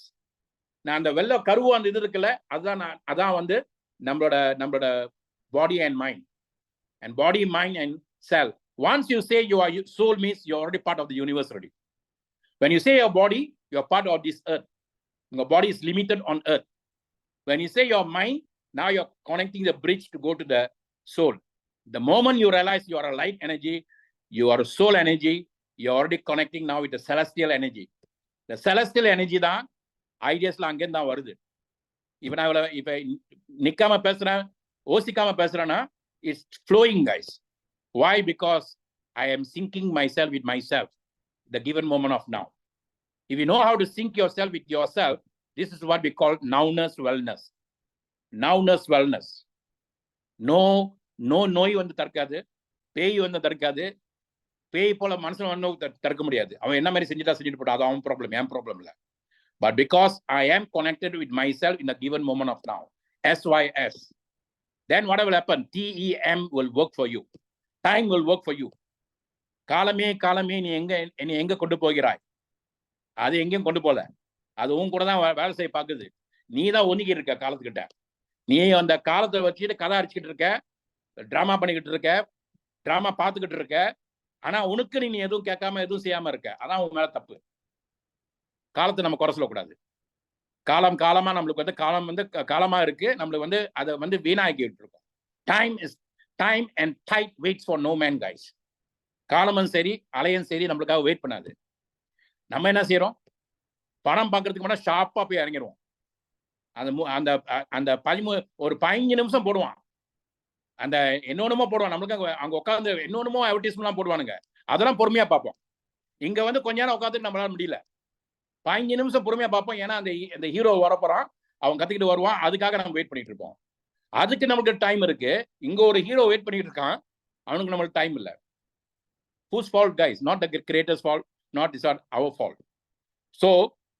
நான் அந்த வெள்ளை கருவு அந்த இது இருக்குல்ல, அதான் வந்து நம்மளோட body and mind. And body, mind and cell. Once you say you are soul, means you're already part of the universe already. When you say your body, you're part of this earth. Your body is limited on earth. When you say your mind, now you're connecting the bridge to go to the soul. The moment you realize you are a light energy, you are a soul energy, you're already connecting now with the celestial energy. The celestial energy தான் ஐடியாஸ்ல அங்கே தான் வருது. இப்ப நான் இப்ப நிக்காம பேசுறேன், ஓசிக்காம பேசுறேன்னா, it's flowing guys. Why? Because I am syncing myself with myself, the given moment of now. If you know how to sync yourself with yourself, this is what we call nowness wellness. Nowness wellness. No நோய் வந்து தடுக்காது, பேய் வந்து தடுக்காது. பேய் போல மனுஷன் வந்து தடுக்க முடியாது. அவன் என்ன மாதிரி செஞ்சுட்டு போட்டா அது அவன் ப்ராப்ளம், என் ப்ராப்ளம் இல்லை. But because I am connected with myself in the given moment of now, SYS, then what will happen? TEM will work for you. Time will work for you. காலமே நீ எங்க கொண்டு போகிறாய், அது எங்கேயும் கொண்டு போல, அது உன் கூட தான் வேலை செய்ய பார்க்குது. நீ தான் ஒதுக்கிட்டு இருக்க காலத்துக்கிட்ட. நீ அந்த காலத்தை வச்சுட்டு கதை அடிச்சுக்கிட்டு இருக்க, டிராமா பண்ணிக்கிட்டு இருக்க, டிராமா பார்த்துக்கிட்டு இருக்க. ஆனா உனக்கு நீ எதுவும் கேட்காம எதுவும் செய்யாம இருக்க, அதான் உன் மேல தப்பு. காலத்தை நம்ம குறை சொல்லக்கூடாது. காலமா நம்மளுக்கு வந்து காலம் வந்து காலமா இருக்கு, நம்மளுக்கு வந்து அதை வந்து வீணாக்கிட்டு இருக்கோம். Time and tide waits for no man guys. காலமும் சரி அலையும் சரி நம்மளுக்காக வெயிட் பண்ணாது. நம்ம என்ன செய்யறோம், பணம் பார்க்கறதுக்கு முன்னாடி ஷார்ப்பா போய் இறங்கிடுவோம். அந்த 15 நிமிஷம் போடுவான், அந்த என்னொன்னுமோ போடுவான். நம்மளுக்கு அங்க உட்காந்து என்னொன்னுமோ அட்வர்டைஸ்மெண்ட்லாம் போடுவானுங்க, அதெல்லாம் பொறுமையா பார்ப்போம். இங்க வந்து கொஞ்ச நேரம் உட்காந்துட்டு நம்மளால முடியல, 15 நிமிஷம் பொறுமையா பார்ப்போம். ஏன்னா அந்த ஹீரோ வரப்போறான், அவன் கத்துக்கிட்டு வருவான், அதுக்காக நம்ம வெயிட் பண்ணிட்டு இருப்போம். அதுக்கு நமக்கு டைம் இருக்கு. இங்க ஒரு ஹீரோ வெயிட் பண்ணிட்டு இருக்கான், அவனுக்கு நம்மளுக்கு டைம் இல்லை. Whose fault guys? Not the creator's fault, not it's not our fault. So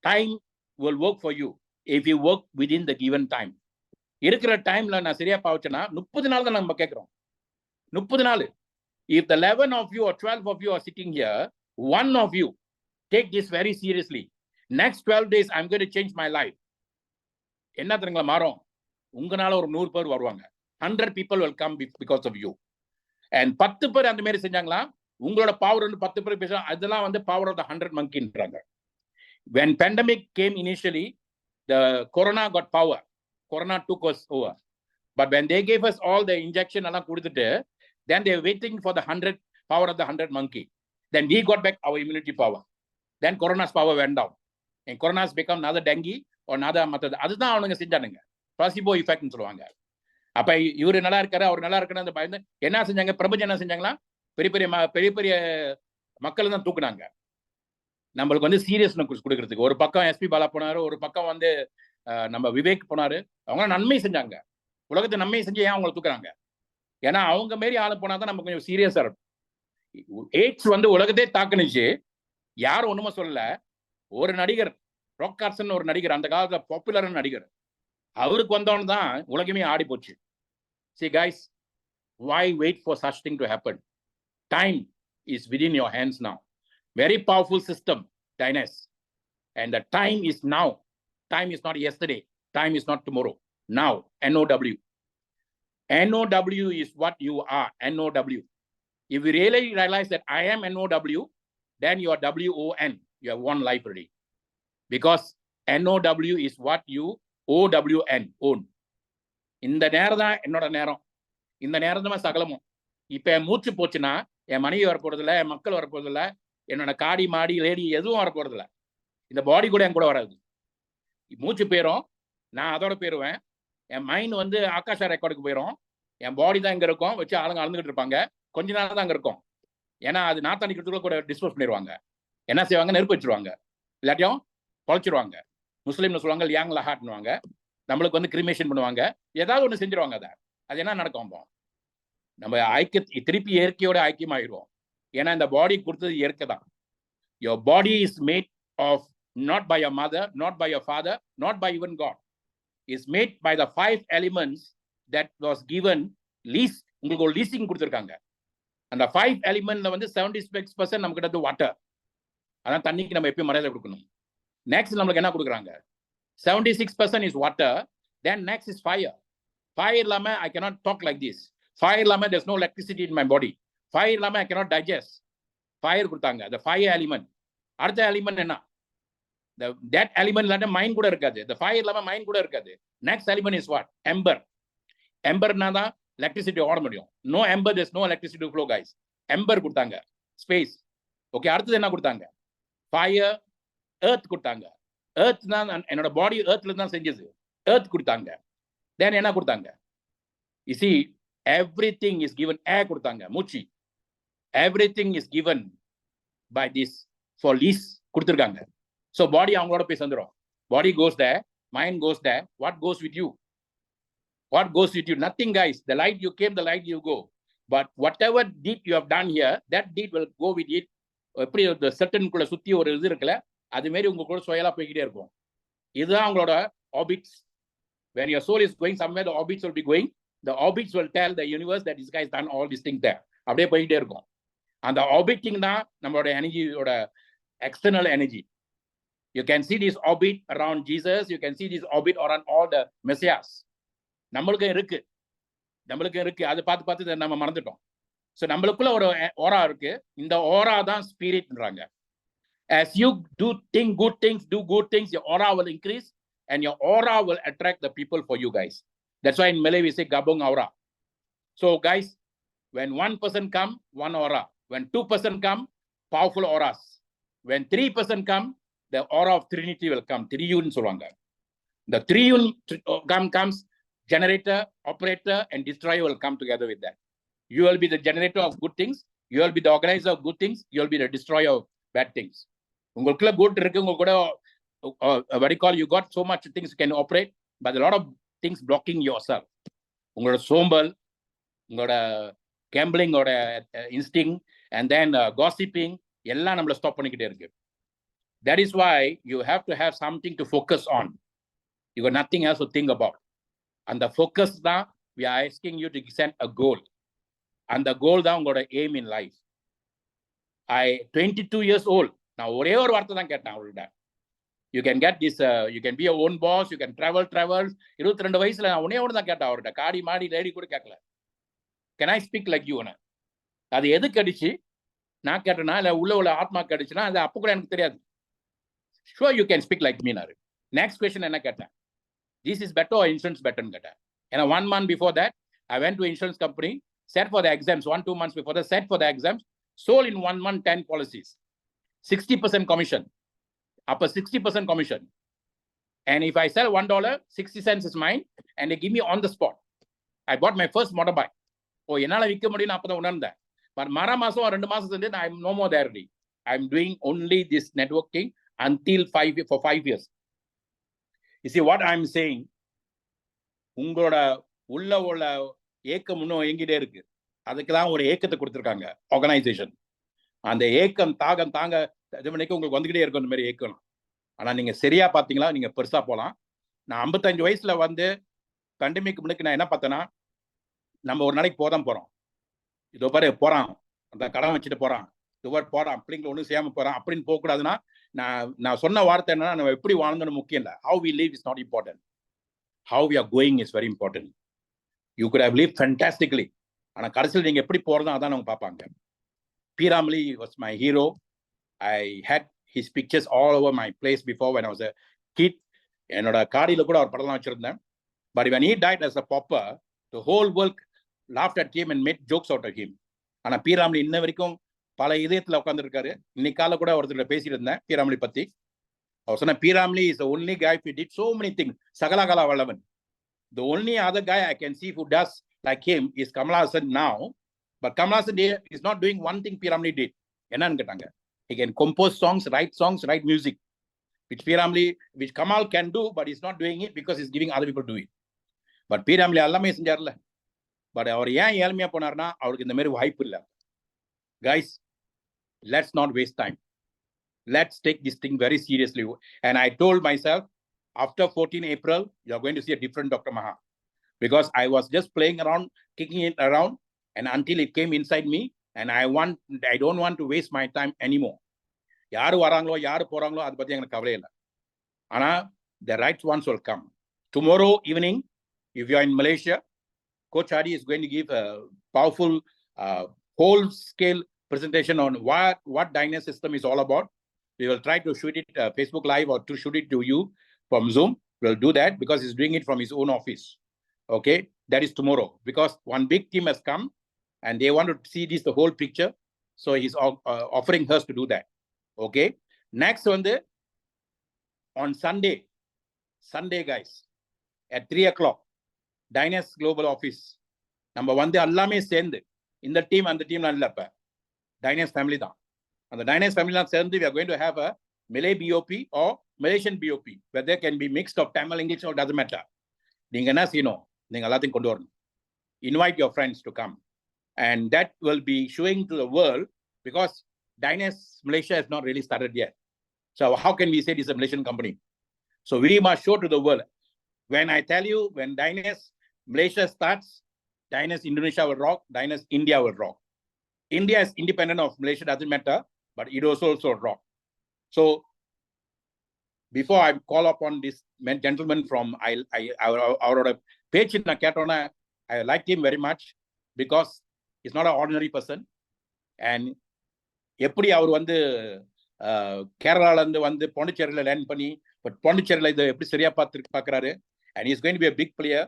time will work for you if you work within the given time. இருக்கிற டைம்ல நான் சரியா பாவச்சேன்னா 30 நாள் தான் நம்ம கேட்கிறோம். 30 நாள். If the 11 of you or 12 of you are sitting here, one of you take this very seriously. Next 12 days I'm going to change my life. என்ன தெரியுங்களா மாறும்? உங்களால ஒரு 100 பேர் வருவாங்க. 100 people will come because of you. And 10 பேர் அந்த மாதிரி செஞ்சாங்களா, உங்களோட பவர் வந்து 10 பேர் பேசுறாங்க, அதெல்லாம் வந்து பவர் ஆஃப் த 100 monkeyன்றாங்க. When pandemic came initially, the corona got power. Corona took us over. But when they gave us all the injection எல்லாம் கொடுத்துட்டு, then they were waiting for the 100 power of the 100 monkey. Then we got back our immunity power. Then corona's power went down. And corona's become another dengue or another மற்றது. அதுதான் அவனுங்க செஞ்சானுங்க. Placebo எஃபெக்ட்னு சொல்லுவாங்க. அப்ப இவரு நல்லா இருக்காரு, அவர் நல்லா இருக்காரு அந்த பயந்து என்ன செஞ்சாங்க? பிரபஞ்சம் என்ன செஞ்சாங்களா? பெரிய பெரிய மக்கள் தான் தூக்குனாங்க. நம்மளுக்கு வந்து சீரியஸ்னஸ் கொடுக்கறதுக்கு. ஒரு பக்கம் எஸ்பி பாலா போனாரு, ஒரு பக்கம் வந்து நம்ம விவேக் போனாரு. அவங்க நன்மை செஞ்சாங்க. உலகத்தை நன்மை செஞ்சு ஏன் அவங்களை தூக்குறாங்க? ஏன்னா அவங்க மாரி ஆளு போனாதான் நம்ம கொஞ்சம் சீரியஸா இருக்கும். எய்ட்ஸ் வந்து உலகத்தே தாக்குனுச்சு, யாரும் ஒண்ணுமே சொல்லல. ஒரு நடிகர் ராக் கார்சன் ஒரு நடிகர், அந்த காலத்துல பாப்புலரான நடிகர், அவருக்கு வந்தவன் தான் உலகமே ஆடி போச்சு. See guys, why wait for such thing to happen? Time is within your hands now. Very powerful system, Dynas. And the time is now. Time is not yesterday. Time is not tomorrow. Now, NOW. NOW is what you are, NOW. If you really realize that I am NOW, then you are WON. You have one life already. Because NOW is what you OWN, own. இந்த நேரம் தான் என்னோட நேரம். இந்த நேரம் தான் சகலமும். இப்ப என் மூச்சு போச்சுன்னா என் மனைவி வரப்போறதில்ல, என் மக்கள் வரப்போறதில்ல, என்னோட காடி மாடி லேடி எதுவும் வரப்போறதில்ல. இந்த பாடி கூட என் கூட வராது. மூச்சு போயிடும், நான் அதோட போயிடுவேன். என் மைண்ட் வந்து ஆகாஷா ரெக்கார்டுக்கு போயிடும். என் பாடி தான் இங்க இருக்கும், வச்சு ஆளுங்க அளந்துகிட்டு இருப்பாங்க. கொஞ்ச நேரம் தான் அங்க இருக்கும். ஏன்னா அது நாத்தானிக்கிறதுக்குள்ள கூட டிஸ்போஸ் பண்ணிடுவாங்க. என்ன செய்வாங்க? நெருப்பு வச்சிருவாங்க, இல்லாட்டியும் பொழைச்சிருவாங்க. முஸ்லீம்ல சொல்லுவாங்க லியாங் லஹாட்னுவாங்க. நம்மளுக்கு வந்து கிரிமேஷன் பண்ணுவாங்க, ஏதாவது ஒன்று செஞ்சிருவாங்க. அது என்ன நடக்கும்? நம்ம திருப்பி இயற்கையோட ஐக்கியமாகிடுவோம். ஏன்னா இந்த பாடி கொடுத்தது இயற்கை தான். Your body is made of not by your mother, not by your father, not by even God. Is made by the 5 elements that was given lease. உங்களுக்கு ஒரு லீசிங் கொடுத்துருக்காங்க. அந்த 5 எலிமெண்ட்ல வந்து 76% நமக்கு கிட்ட வாட்டர். அதான் தண்ணிக்கு நம்ம எப்பயும் மரியாதை கொடுக்கணும். நெக்ஸ்ட் நம்மளுக்கு என்ன கொடுக்குறாங்க? 76% is water. Then next is fire. Fire இல்லாம I cannot talk like this. Fire இல்லாம there's no electricity in my body. Fire இல்லாம I cannot digest. Fire கொடுத்தாங்க, the fire element. அடுத்த எலிமெண்ட் என்ன? That element இல்லாம மைண்ட் கூட இருக்காது. The fire இல்லாம மைண்ட் கூட இருக்காது. Next element is what? Ember. Emberனா தான் electricity ஓட முடியும். No ember, there's no electricity to flow, guys. Ember கொடுத்தாங்க, space. ஓகே, அடுத்தது என்ன கொடுத்தாங்க? Fire, earth கொடுத்தாங்க. earth தான் என்னோட பாடி earthல தான் செஞ்சது. earth கொடுத்தாங்க. Then என்ன கொடுத்தாங்க? You see, everything is given. air கொடுத்தாங்க, மூச்சு. Everything is given by this for lease கொடுத்துருக்காங்க. So body அவங்களோட போய் சேர்ந்துரும். Body goes there, mind goes there. What goes with you? What goes with you? Nothing, guys. The light you came, the light you go. But whatever deed you have done here, that deed will go with it. எப்படி ஒரு செட்டனுக்குள்ள சுத்தி ஒரு இது இருக்குல்ல, அது மாதிரி உங்க கூட சுயலா போய்கிட்டே இருக்கும். இதுதான் அவங்களோட orbits. When your soul is going somewhere, the orbits will be going. The orbits will tell the universe that this guy has done all these things there. அப்படியே போய்கிட்டே இருக்கும். அந்த ஆர்பிட்டிங் தான் நம்மளோட எனர்ஜியோட external energy. You can see this orbit around Jesus. You can see this orbit around all the messiahs. நம்மளுக்கும் இருக்கு. அதை பார்த்து நம்ம மறந்துட்டோம். ஸோ நம்மளுக்குள்ள ஒரு ஓரா இருக்கு. இந்த ஓரா தான் ஸ்பிரிட்ன்றாங்க. As you do good things, your aura will increase and your aura will attract the people for you, guys. That's why in Malay we say Gabung aura. So guys, when 1% come, one aura. When 2% come, powerful auras. When 3% come, the aura of Trinity will come. Triune சொல்வாங்க. The triune comes, generator, operator and destroyer will come together with that. You will be the generator of good things. You will be the organizer of good things. You will be the destroyer of bad things. உங்களுக்குள்ள good இருக்கு, உங்க கூட what do you call, you got so much things you can operate, but a lot of things blocking yourself. உங்களோட சோம்பல், உங்களோட gambling ஓட instinct and then gossiping எல்லாம் நம்மள ஸ்டாப் பண்ணிக்கிட்டே இருக்கு. That is why you have to have something to focus on. You got nothing else to think about. And the focus தான் we are asking you to set a goal. And the goal தான் உங்களோட aim in life. I 22 years old. நான் ஒரே ஒரு வார்த்தை தான் கேட்டேன் அவள்கிட்ட. You can get this, you can be your own boss, you can travel. 22 வயசுல நான் ஒன்னே ஒன்று தான் கேட்டேன் அவர்கிட்ட. காடி மாடி லேடி கூட கேட்கல. Can I speak like you? அது எதுக்கு அடிச்சு? நான் கேட்டேன்னா இல்லை உள்ள ஆத்மா கேட்டுச்சுன்னா அது அப்போ கூட எனக்கு தெரியாது. Sure you can speak like மீனாரு. நெக்ஸ்ட் கொஸ்டின் என்ன கேட்டேன், this is better or insurance பெட்டர்னு கேட்டேன். ஏன்னா 1 month before that I went to insurance company, set for the exams 1-2 months before that, set for the exams, sold in 1 month 10 policies, 60% commission. Up a 60% commission. And if I sell $1, 60 cents is mine, and they give me on the spot. I bought my first motorbike. Oh, என்னால விற்க முடியும் அப்பதான் உணர்ந்தேன். But மர மாசம் 2 மாசம் செஞ்சு I'm no more there. I'm doing only this networking until 5 years. You see what I'm saying? உங்களோட உள்ள ஏக்கம் இன்னும் எங்கிட்டே இருக்கு. அதுக்குதான் ஒரு ஏக்கத்தை கொடுத்துருக்காங்க ஆர்கனைசேஷன். அந்த ஏக்கம் தாங்க இது மணிக்கு உங்களுக்கு வந்துகிட்டே இருக்கும். இந்த மாதிரி ஏக்கம். ஆனா நீங்க சரியா பாத்தீங்களா, நீங்க பெருசா போலாம். நான் 55 வயசுல வந்து பேண்டமிக் முன்னுக்கு நான் என்ன பார்த்தேன்னா, நம்ம ஒரு நாளைக்கு போறோம். இதோ பாரு போறான், அந்த கடன் வச்சுட்டு போறான், இதோ போறான், பிள்ளைங்களை ஒன்றும் செய்யாம போறான் அப்படின்னு போகக்கூடாதுன்னா, நான் சொன்ன வார்த்தை என்னன்னா, நம்ம எப்படி வாழ்ந்தோன்னு முக்கியம் இல்லை. How we live is not important. How we are going is very important. You could have live fantastically. ஆனா கடைசியில் நீங்க எப்படி போறதோ அதான் அவங்க பார்ப்பாங்க. P. Ramlee was my hero. I had his pictures all over my place before when I was a kid. என்னோட காடியில கூட அவர் படம்லாம் வச்சிருந்தேன். But when he died as a pauper, the whole world laughed at him and made jokes out of him. ஆனா P. Ramlee இன்ன வரைக்கும் பல இதயத்துல உட்கார்ந்துருக்காரு. இன்னைக்கு காலையில கூட ஒருத்தர் பேசிட்டு இருந்தேன் P. Ramlee பத்தி. அவர் சொன்ன P. Ramlee is the only guy who did so many things. Sakalakala Vallavan. The only other guy I can see who does like him is Kamal Haasan now. But Kamal Haasan is not doing one thing P. Ramlee did. என்னன்னு கேட்டாங்க. He can compose songs, write music, which P. Ramlee, which Kamal can do, but he's not doing it because he's giving other people to do it. But P. Ramlee எல்லாமே செஞ்சார்ல. But அவர் ஏன் ஏழ்மையா போனார்னா, அவருக்கு இந்த மாதிரி வாய்ப்பு இல்லை. Guys, let's not waste time. Let's take this thing very seriously. And I told myself, after 14 April, you're going to see a different Dr. Maha. Because I was just playing around, kicking it around, and until it came inside me, and I don't want to waste my time anymore. யாரு வராங்களோ யாரு போறாங்களோ அதை பத்தி எனக்கு கவலை இல்லை. ஆனா the right ones will come. Tomorrow evening, if you are in Malaysia, Coach Hadi is going to give a powerful whole scale presentation on what Dynas system is all about. We will try to shoot it Facebook Live or to shoot it to you from Zoom. We'll do that because he's doing it from his own office. Okay, that is tomorrow because one big team has come and they want to see this the whole picture. So he's offering us to do that. Okay, next on Sunday guys at 3 o'clock, Dynas Global Office. நம்ம எல்லாமே சேர்ந்து இந்த team அந்த team இல்ல, இப்ப Dynas family தான். அந்த Dynas family தான் சேர்ந்து we are going to have a Malay BOP or Malaysian BOP where there can be mixed of Tamil, English, or doesn't matter. நீங்க என்ன செய்யணும், நீங்க எல்லாத்தையும் கொண்டு வரணும். Invite your friends to come, and that will be showing to the world because Dynas Malaysia has not really started yet. So how can we say this is a Malaysian company? So we must show to the world. When I tell you, when Dynas Malaysia starts, Dynas Indonesia will rock, Dynas India will rock. India is independent of Malaysia, doesn't matter, but it also rock. So before I call upon this gentleman from our page in Katona, I liked him very much because he's not an ordinary person. And எப்படி அவர் கேரளால இருந்து பாண்டிச்சேரியில land பண்ணி but பாண்டிச்சேரியில இதை எப்படி சரியா பார்க்கறாரு. And he's going to be a big player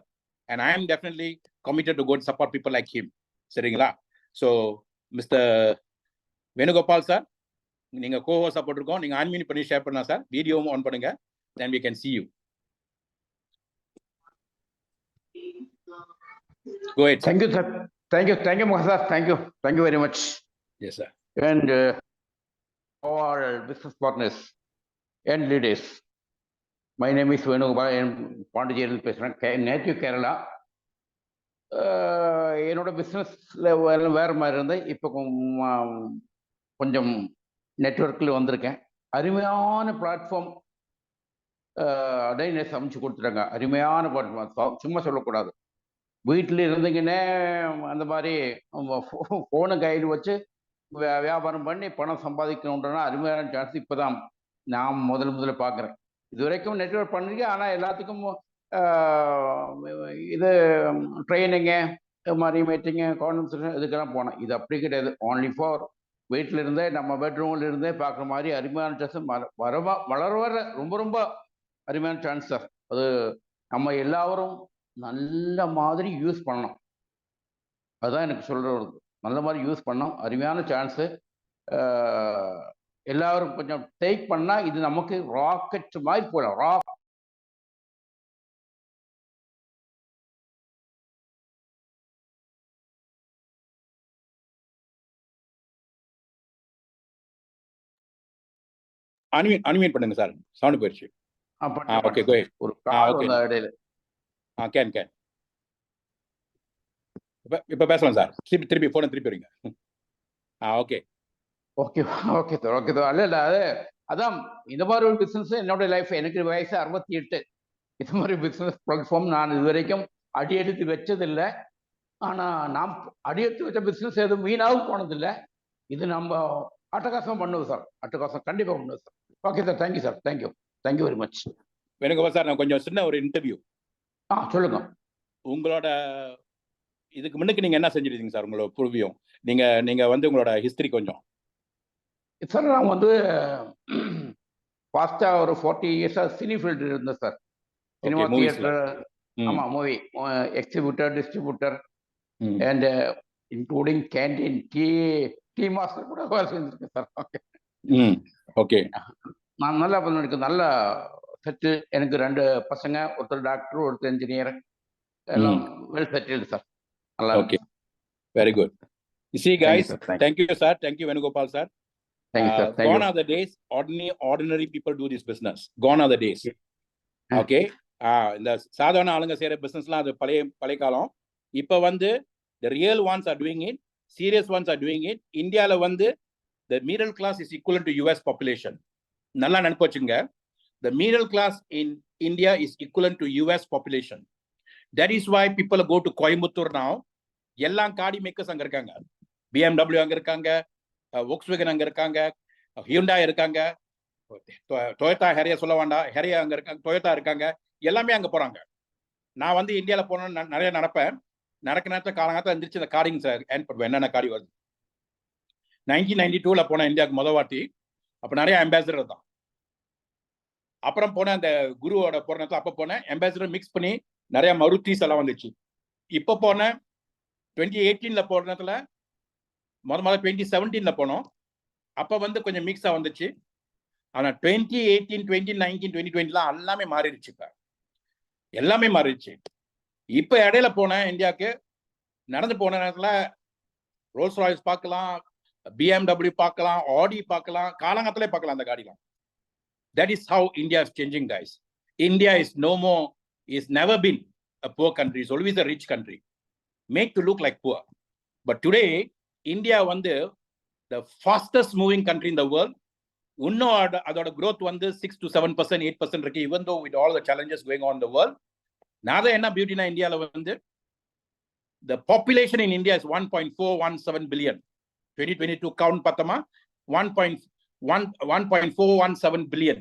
and I am definitely committed to go and support people like him. சரிங்களா? So Mr. Venugopal sir, நீங்க கோஹோஸ்ட் சப்போர்ட் இருக்கோம், நீங்க அன்மியூட் பண்ணி ஷேர் பண்ணலாம் சார், வீடியோவும் ஆன் பண்ணுங்க, then we can see you. Go ahead. Thank you sir. Thank you Muhammad. Thank you very much. Yes sir. And all business partners and leaders, my name is Venugopal. I am Pondicherry பேசுறேன், native Kerala. என்னோட பிஸ்னஸ்ல வேற மாதிரி இருந்தேன், இப்போ கொஞ்சம் நெட்வொர்க்கில் வந்திருக்கேன். அருமையான பிளாட்ஃபார்ம் Dynas அமைச்சு கொடுத்துட்டாங்க. அருமையான பிளாட்ஃபார்ம், சும்மா சொல்லக்கூடாது. வீட்டில் இருந்தீங்கன்னே அந்த மாதிரி ஃபோனு கைடு வச்சு வியாபாரம் பண்ணி பணம் சம்பாதிக்கணுன்றனா அருமையான சான்ஸ் இப்போ தான் நான் முதல்ல பார்க்குறேன். இது வரைக்கும் நெட்வொர்க் பண்ணிருக்கேன், ஆனால் எல்லாத்துக்கும் இது ட்ரைனிங்கு, இது மாதிரி மீட்டிங்கு, கான்ஃபரன்ஸ் இதுக்கெல்லாம் போனேன். இது அப்படி கிடையாது, only for வீட்டில் இருந்தே நம்ம பெட்ரூமில் இருந்தே பார்க்குற மாதிரி அருமையான சான்ஸ் வளர வர ரொம்ப ரொம்ப அருமையான சான்ஸ் சார். அது நம்ம எல்லாரும் நல்ல மாதிரி யூஸ் பண்ணணும். அதுதான் எனக்கு சொல்கிறது. நல்ல மாதிரி யூஸ் பண்ணோம். அருமையான சான்ஸு. எல்லாரும் கொஞ்சம் டேக் பண்ணால் இது நமக்கு ராக்கெட் மாதிரி போயிடும். அன்மியூட் பண்ணுங்க சார், சவுண்ட் போயிடுச்சு. ஓகே, கோ ஹெட். ஒரு கால் வந்த இடையில. கேன் இப்ப பேசலாம் சார். திருப்பி போன திருப்பி வரீங்க. Okay okay okay sir, okay sir. அல்ல அதான் இந்த மாதிரி ஒரு பிஸ்னஸ் என்னோட லைஃப். எனக்கு வயசு 68. இது மாதிரி பிஸ்னஸ் பிளாட்ஃபார்ம் நான் இது வரைக்கும் அடியெடுத்து வச்சதில்லை. ஆனால் நாம் அடியெடுத்து வச்ச பிஸ்னஸ் எதுவும் வீணாகவும் போனதில்லை. இது நம்ம அட்டகாசம் பண்ணுவோம் சார். அட்டகாசம் கண்டிப்பாக பண்ணுவோம் sir. Okay sir, thank you sir. Thank you very much. Venugopal sir, நான் கொஞ்சம் சின்ன ஒரு இன்டர்வியூ. சொல்லுங்க. உங்களோட இதுக்கு முன்னுக்கு நீங்க என்ன செஞ்சிருக்கீங்க சார்? உங்களோட பூர்வீகம், நீங்க வந்து உங்களோட ஹிஸ்டரி கொஞ்சம். சார் நான் வந்து ஃபாஸ்ட்டாக ஒரு 40 இயர்ஸாக சினி ஃபீல்டு இருந்தேன் சார். சினிமா தியேட்டர், ஆமாம், movie exhibitor, distributor and including canteen, tea master கூட வேலை செஞ்சுருக்கேன் சார். ஓகே. நான் நல்லா எனக்கு நல்ல செட்டில். எனக்கு 2 பசங்க, ஒருத்தர் டாக்டர், ஒருத்தர் இன்ஜினியர், எல்லாம் வெல் செட்டில்டு சார். நல்லா. Okay, very good. You see guys, thank you sir, thank you Venugopal sir. Thank you sir. Gone are the days ordinary people do this business. Gone are the days. Okay. இந்த சாதாரண ஆளுங்க செய்யற பிசினஸ்லாம் அது பழைய காலம். இப்போ வந்து the real ones are doing it, serious ones are doing it. இந்தியால வந்து the middle class is equivalent to US population. நல்லா நினைப்பு வச்சுங்க. The middle class in India is equivalent to US population. That is why people go to Coimbatore now. எல்லாம் காடி makers அங்க இருக்காங்க. BMW அங்க இருக்காங்க, Volkswagen அங்க இருக்காங்க, Hyundai இருக்காங்க, Toyota ஹெரியா சொல்ல வேண்டாம், ஹெரியா அங்க இருக்காங்க, Toyota இருக்காங்க, எல்லாமே அங்க போறாங்க. நான் வந்து இந்தியாவில் போன நிறைய நடப்பேன். நடக்க நேரத்தை காலங்காலத்தில் எந்திரிச்சு இந்த காரிங் சார் ஏன் பண்ணுவேன், என்னென்ன காரி வருது. 1992 போனேன் இந்தியாவுக்கு முத வாட்டி. அப்போ நிறைய அம்பாசிடர் தான். அப்புறம் போனேன் அந்த குருவோட போற நேரத்தில். அப்போ போனேன் அம்பாசிடர் மிக்ஸ் பண்ணி நிறைய மருத்தீஸ் எல்லாம் வந்துச்சு. இப்போ போனேன் 2018 போற நேரத்தில், முதல்ல 2017 போனோம். அப்போ வந்து கொஞ்சம் மிக்ஸாக வந்துச்சு. ஆனால் 2018, 2019, 2020 எல்லாமே மாறிடுச்சு. இப்போ எல்லாமே மாறிடுச்சு. இப்போ இடையில போனேன் இந்தியாவுக்கு, நடந்து போன நேரத்தில் ரோல்ஸ் ராய்ஸ் பார்க்கலாம், BMW பார்க்கலாம், ஆடி பார்க்கலாம், காலங்கத்திலே பார்க்கலாம் அந்த காடிலாம். That is how India is changing, guys. India is never been a poor country. It's always a rich country, made to look like poor. But today, India வந்து the fastest moving country in the world. இன்னும் அதோட growth வந்து 6 to 7%, 8% இருக்கு, even though with all the challenges going on in the world. நான் என்ன பியூட்டினா இந்தியால வந்து the population in India is 1.417 billion. 2022 count பார்த்தோமா 1.417 billion.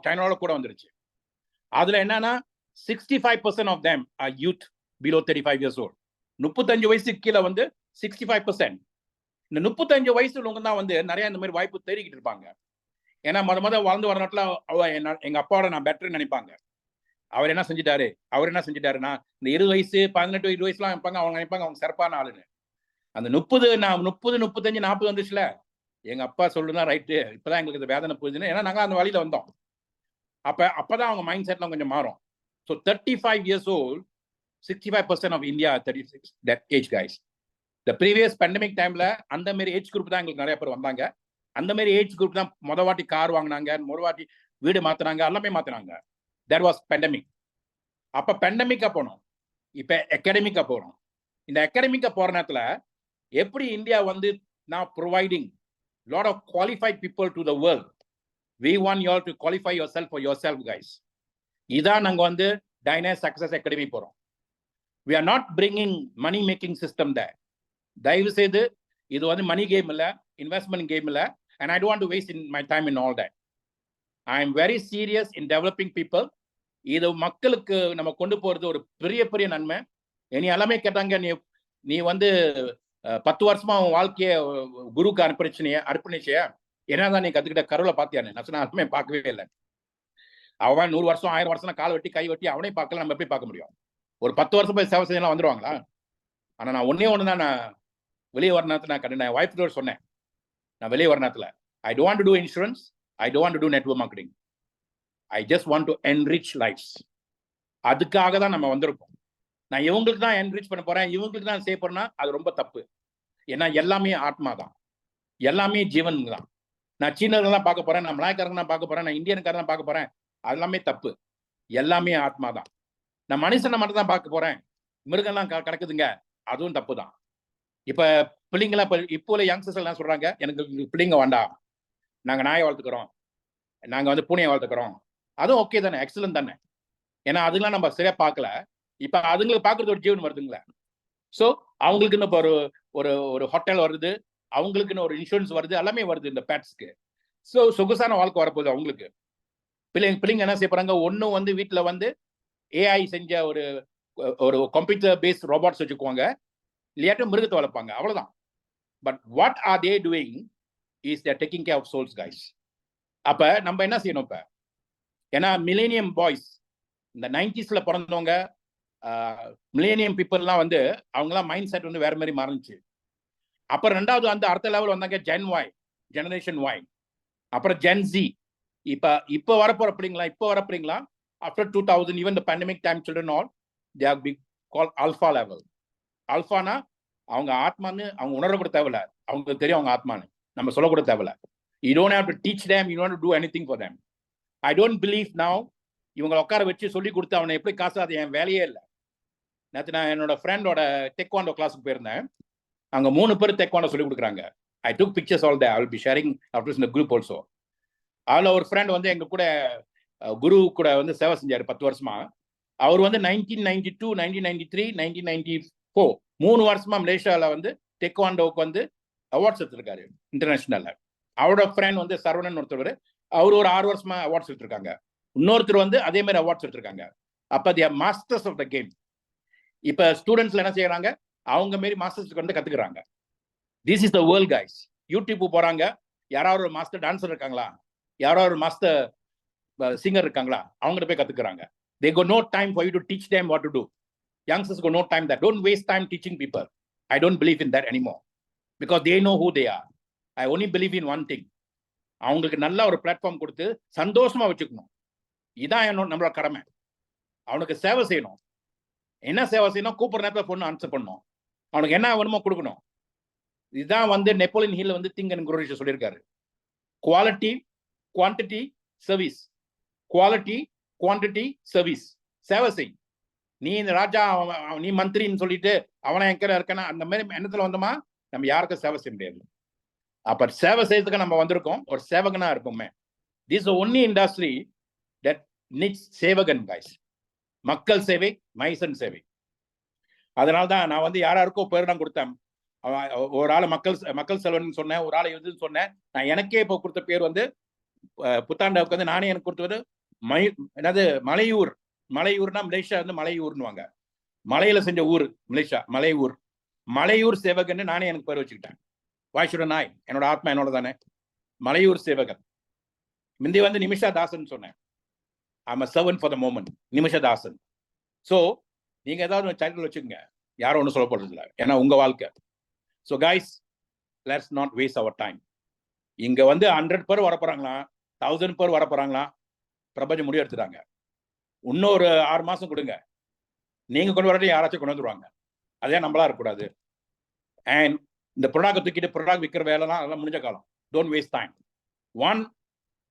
சைனால கூட வந்துருச்சு. அதுல என்னன்னா 65% of them are youth below 35 years old. 35 வயசுக்கு கீழே வந்து 65%. இந்த 35 வயசு உள்ளவங்க தான் வந்து நிறைய இந்த மாதிரி வாய்ப்பு தேடிக்கிட்டு இருப்பாங்க. ஏன்னா முத வளர்ந்து வர நாட்டில் எங்க அப்பாவோட நான் பெட்டர்னு நினைப்பாங்க. அவர் என்ன செஞ்சுட்டாருன்னா இந்த 20 வயசு 18 20 வயசுலாம் நினைப்பாங்க. அவங்க நினைப்பாங்க அவங்க சிறப்பான ஆளுன்னு. அந்த 30 35 40 வந்துச்சுல, எங்க அப்பா சொல்லுதான் ரைட்டு, இப்பதான் எங்களுக்கு இந்த வேதனை புரிஞ்சுன்னு. ஏன்னா நாங்க அந்த வழியில வந்தோம். அப்பதான் அவங்க மைண்ட் செட்லாம் கொஞ்சம் மாறும். So 35 years old, 65% of India 36 that age guys. The previous pandemic timeல அந்த மாதிரி ஏஜ் குரூப் தான் எங்களுக்கு நிறைய பேர் வந்தாங்க. அந்த மாதிரி ஏஜ் குரூப் தான் முத வாட்டி கார் வாங்கினாங்க, முத வாட்டி வீடு மாத்தினாங்க, எல்லாமே மாத்தினாங்க. That was pandemic. அப்ப பேண்டமிக்கா போனோம், இப்ப அகாடமிக்கா போறோம். இந்த அகாடமிக்கா போற நேரத்துல எப்படி இந்தியா வந்து now providing lot of qualified people to the world. We want you all to qualify yourself for yourself guys. இதான் நாங்க வந்து Dynas Success Academy போறோம். We are not bringing money making system there. தயவு செய்து இது வந்து மணி game இல்ல, investment game இல்ல. And I don't want to waste my time in all that. I am very serious in developing people. இது மக்களுக்கு நம்ம கொண்டு போறது ஒரு பெரிய நன்மை. இனி எல்லாமே கேட்டாங்க, நீ வந்து 10 வருஷமா அவன் வாழ்க்கைய குருக்கு அர்ப்பணிச்சிய என்னதான் நீ கத்துக்கிட்ட கருவில பாத்தியானே? நான் சொன்ன அதுமே பார்க்கவே இல்லை. அவன் 100 வருஷம் 1000 வருஷம் கால் வெட்டி கை வெட்டி அவனே பார்க்கல, நம்ம எப்படி பார்க்க முடியும்? ஒரு 10 வருஷம் போய் சேவை செய்யலாம் வந்துருவாங்களா? ஆனா நான் ஒன்னே ஒண்ணுதான் நான் வெளியே வர நேரத்தில் நான் கண்டு வாய்ப்பு சொன்னேன். நான் வெளியே வர நேரத்தில் I don't want to do insurance, I don't want to do network marketing, I just want to enrich lives. அதுக்காக தான் நம்ம வந்திருக்கோம். நான் இவங்களுக்கு தான் என்ரிச் பண்ண போறேன், இவங்களுக்கு தான் சேவ் பண்ணா அது ரொம்ப தப்பு. ஏன்னா எல்லாமே ஆத்மா தான், எல்லாமே ஜீவன் தான். நான் சீனர்கள் தான் பார்க்க போறேன், நான் மலாய்க்காரங்க தான் பார்க்க போறேன், நான் இந்தியன்காரன் தான் பார்க்க போறேன், அது எல்லாமே தப்பு. எல்லாமே ஆத்மா தான். நான் மனுஷனை மட்டும் தான் பார்க்க போறேன், மிருகம்லாம் கிடக்குதுங்க, அதுவும் தப்பு தான். இப்ப பிள்ளைங்களாம் இப்போ யங்ஸ்டர்ஸ் எல்லாம் சொல்றாங்க, எனக்கு பிள்ளைங்க வேண்டாம், நாங்க நாயை வளர்த்துக்கிறோம், நாங்க வந்து பூனையை வளர்த்துக்கிறோம். அதுவும் ஓகே தானே, எக்ஸலன்ட் தானே. ஏன்னா அதுக்கெல்லாம் நம்ம சரியா பார்க்கல. இப்ப அதுங்களுக்கு பார்க்கறது ஒரு ஜீவன் வருதுங்களே. ஸோ அவங்களுக்குன்னு இப்போ ஒரு ஹோட்டல் வருது, அவங்களுக்குன்னு ஒரு இன்சூரன்ஸ் வருது, எல்லாமே வருது இந்த பேட்ஸ்க்கு. ஸோ சொகுசான வாழ்க்கை வரப்போகுது அவங்களுக்கு. பிள்ளைங்க என்ன செய்ய போறாங்க, ஒன்னும் வந்து வீட்டில் வந்து ஏஐ செஞ்ச ஒரு கம்ப்யூட்டர் பேஸ்ட் ரோபாட்ஸ் வச்சுக்குவாங்க, இல்லையாட்டும் மிருகத்தை வளர்ப்பாங்க, அவ்வளவுதான். But what are they doing is their taking care of souls guys. அப்ப நம்ம என்ன செய்யணும் இப்ப? ஏன்னா மிலேனியம் பாய்ஸ், இந்த 90s பிறந்தவங்க, மிலேனியம் பீப்புள்லாம் வந்து அவங்களாம் மைண்ட் செட் வந்து வேற மாதிரி மாறிச்சு. அப்புறம் ரெண்டாவது வந்து அடுத்த லெவல் வந்தாங்க ஜென் ஒய், ஜெனரேஷன் ஒய், அப்புறம் ஜென் ஜி. இப்போ வரப்போற பிள்ளைங்களா after 2000, even the pandemic time children all they are be call alpha level. ஆல்ஃபானா அவங்க ஆத்மான்னு அவங்க உணர கூட தேவையில்ல, அவங்களுக்கு தெரியும் அவங்க ஆத்மான்னு, நம்ம சொல்ல கூட தேவையில்ல. You don't have to teach them, you don't do anything for them. I don't believe now இவங்களை உட்கார வச்சு சொல்லி கொடுத்து அவனை எப்படி காசு, அது என் வேலையே இல்லை. நேற்று நான் என்னோட ஃப்ரெண்டோட டெக்வாண்டோ கிளாஸுக்கு போயிருந்தேன். அங்கே 3 பேர் டெக்வாண்டோ சொல்லி கொடுக்குறாங்க. I took pictures all there, I will be sharing after இந்த குரூப் ஆல்சோ. அதில் ஒரு ஃப்ரெண்ட் வந்து எங்க கூட குரு கூட வந்து சேவை செஞ்சார் 10 வருஷமா. அவர் வந்து 1992, 1993, 1994 3 வருஷமா மலேசியாவில் வந்து டெக்வாண்டோவுக்கு வந்து அவார்ட்ஸ் எடுத்திருக்காரு இன்டர்நேஷனல்ல. அவரோட ஃப்ரெண்ட் வந்து சரவணன் ஒருத்தர், அவர் ஒரு 6 வருஷமா அவார்ட்ஸ் எடுத்திருக்காங்க. இன்னொருத்தர் வந்து அதே மாதிரி அவார்ட்ஸ் எடுத்திருக்காங்க. அப்ப they are masters of the game. இப்ப ஸ்டூடெண்ட்ஸ்ல என்ன செய்யறாங்க, அவங்க மாரி மாஸ்டர்ஸ் வந்து கத்துக்கிறாங்க. This is the world guys. YouTube போறாங்க, யாராவது ஒரு மாஸ்டர் டான்சர் இருக்காங்களா, யாராவது ஒரு மாஸ்டர் சிங்கர் இருக்காங்களா, அவங்ககிட்ட போய் கத்துக்கிறாங்க. They got no time for you to teach them what to do. Youngsters got no time that. Don't waste time teaching people. I don't believe in that anymore because they know who they are. I only believe in one thing. அவங்களுக்கு நல்ல ஒரு platform கொடுத்து சந்தோஷமா வச்சுக்கணும். இதான் நம்மளோட கடமை. அவனுக்கு சேவை செய்யணும். என்ன சேவை செய்யணும்? கூப்பிட்ற நேரத்தில் பொண்ணு ஆன்சர் பண்ணணும். அவனுக்கு என்ன வேணுமோ கொடுக்கணும். இதுதான் வந்து நெப்போலியன் ஹில் வந்து திங்க் அண்ட் க்ரோ ரிச் சொல்லியிருக்காரு. Quality, quantity, service. Quality, quantity, service. சேவை செய். நீ இந்த ராஜா, நீ மந்திரின்னு சொல்லிட்டு அவனை எங்க இருக்கனா, அந்த மாதிரி எண்ணத்துல வந்தோமா நம்ம யாருக்கும் சேவை செய்ய முடியாது. அப்ப சேவை செய்யறதுக்கு நம்ம வந்திருக்கோம், ஒரு சேவகனா இருப்போமே. This only industry that needs சேவகன் கைஸ். மக்கள் சேவை, மைசன் சேவை. அதனால தான் நான் வந்து யாராருக்கோ பேர் நான் கொடுத்தேன். ஒரு ஆளை மக்கள் செல்வன் சொன்னேன், ஒரு ஆளை எதுன்னு சொன்னேன். நான் எனக்கே இப்போ கொடுத்த பேர் வந்து புத்தாண்டாவுக்கு வந்து நானே எனக்கு கொடுத்தது என்னது மலையூர். மலையூர்னா மலேசியா வந்து மலையூர்னுவாங்க. மலையில செஞ்ச ஊர் மலேசியா, மலையூர். மலையூர் சேவகன்னு நானே எனக்கு பேர் வச்சுக்கிட்டேன். வாய்ச்சுட நாய், என்னோட ஆத்மா என்னோட தானே. மலையூர் சேவகன். முந்தி வந்து நிமிஷா தாசன் சொன்னேன். I'm a servant for the moment, Nimisha Dasan. So நீங்க ஏதாவது டைட்டில் வச்சுக்கோங்க, யாரும் ஒன்றும் சொல்ல போறது இல்லை, ஏன்னா உங்க வாழ்க்கை. So guys, let's not waste our time. இங்க வந்து 100 பேர் வர போறாங்களா, 1000 பேர் வர போறாங்களா, பிரபஞ்சம் முடிவு எடுத்துட்டாங்க. இன்னொரு 6 மாசம் கொடுங்க, நீங்க கொண்டு வரது யாராச்சும் கொண்டு வந்துருவாங்க. அதே நம்மளா இருக்கக்கூடாது. அண்ட் இந்த ப்ராடக்ட் தூக்கிட்டு ப்ராடக்ட் விற்கிற வேலைலாம் அதெல்லாம் முடிஞ்ச காலம். Don't waste time. One,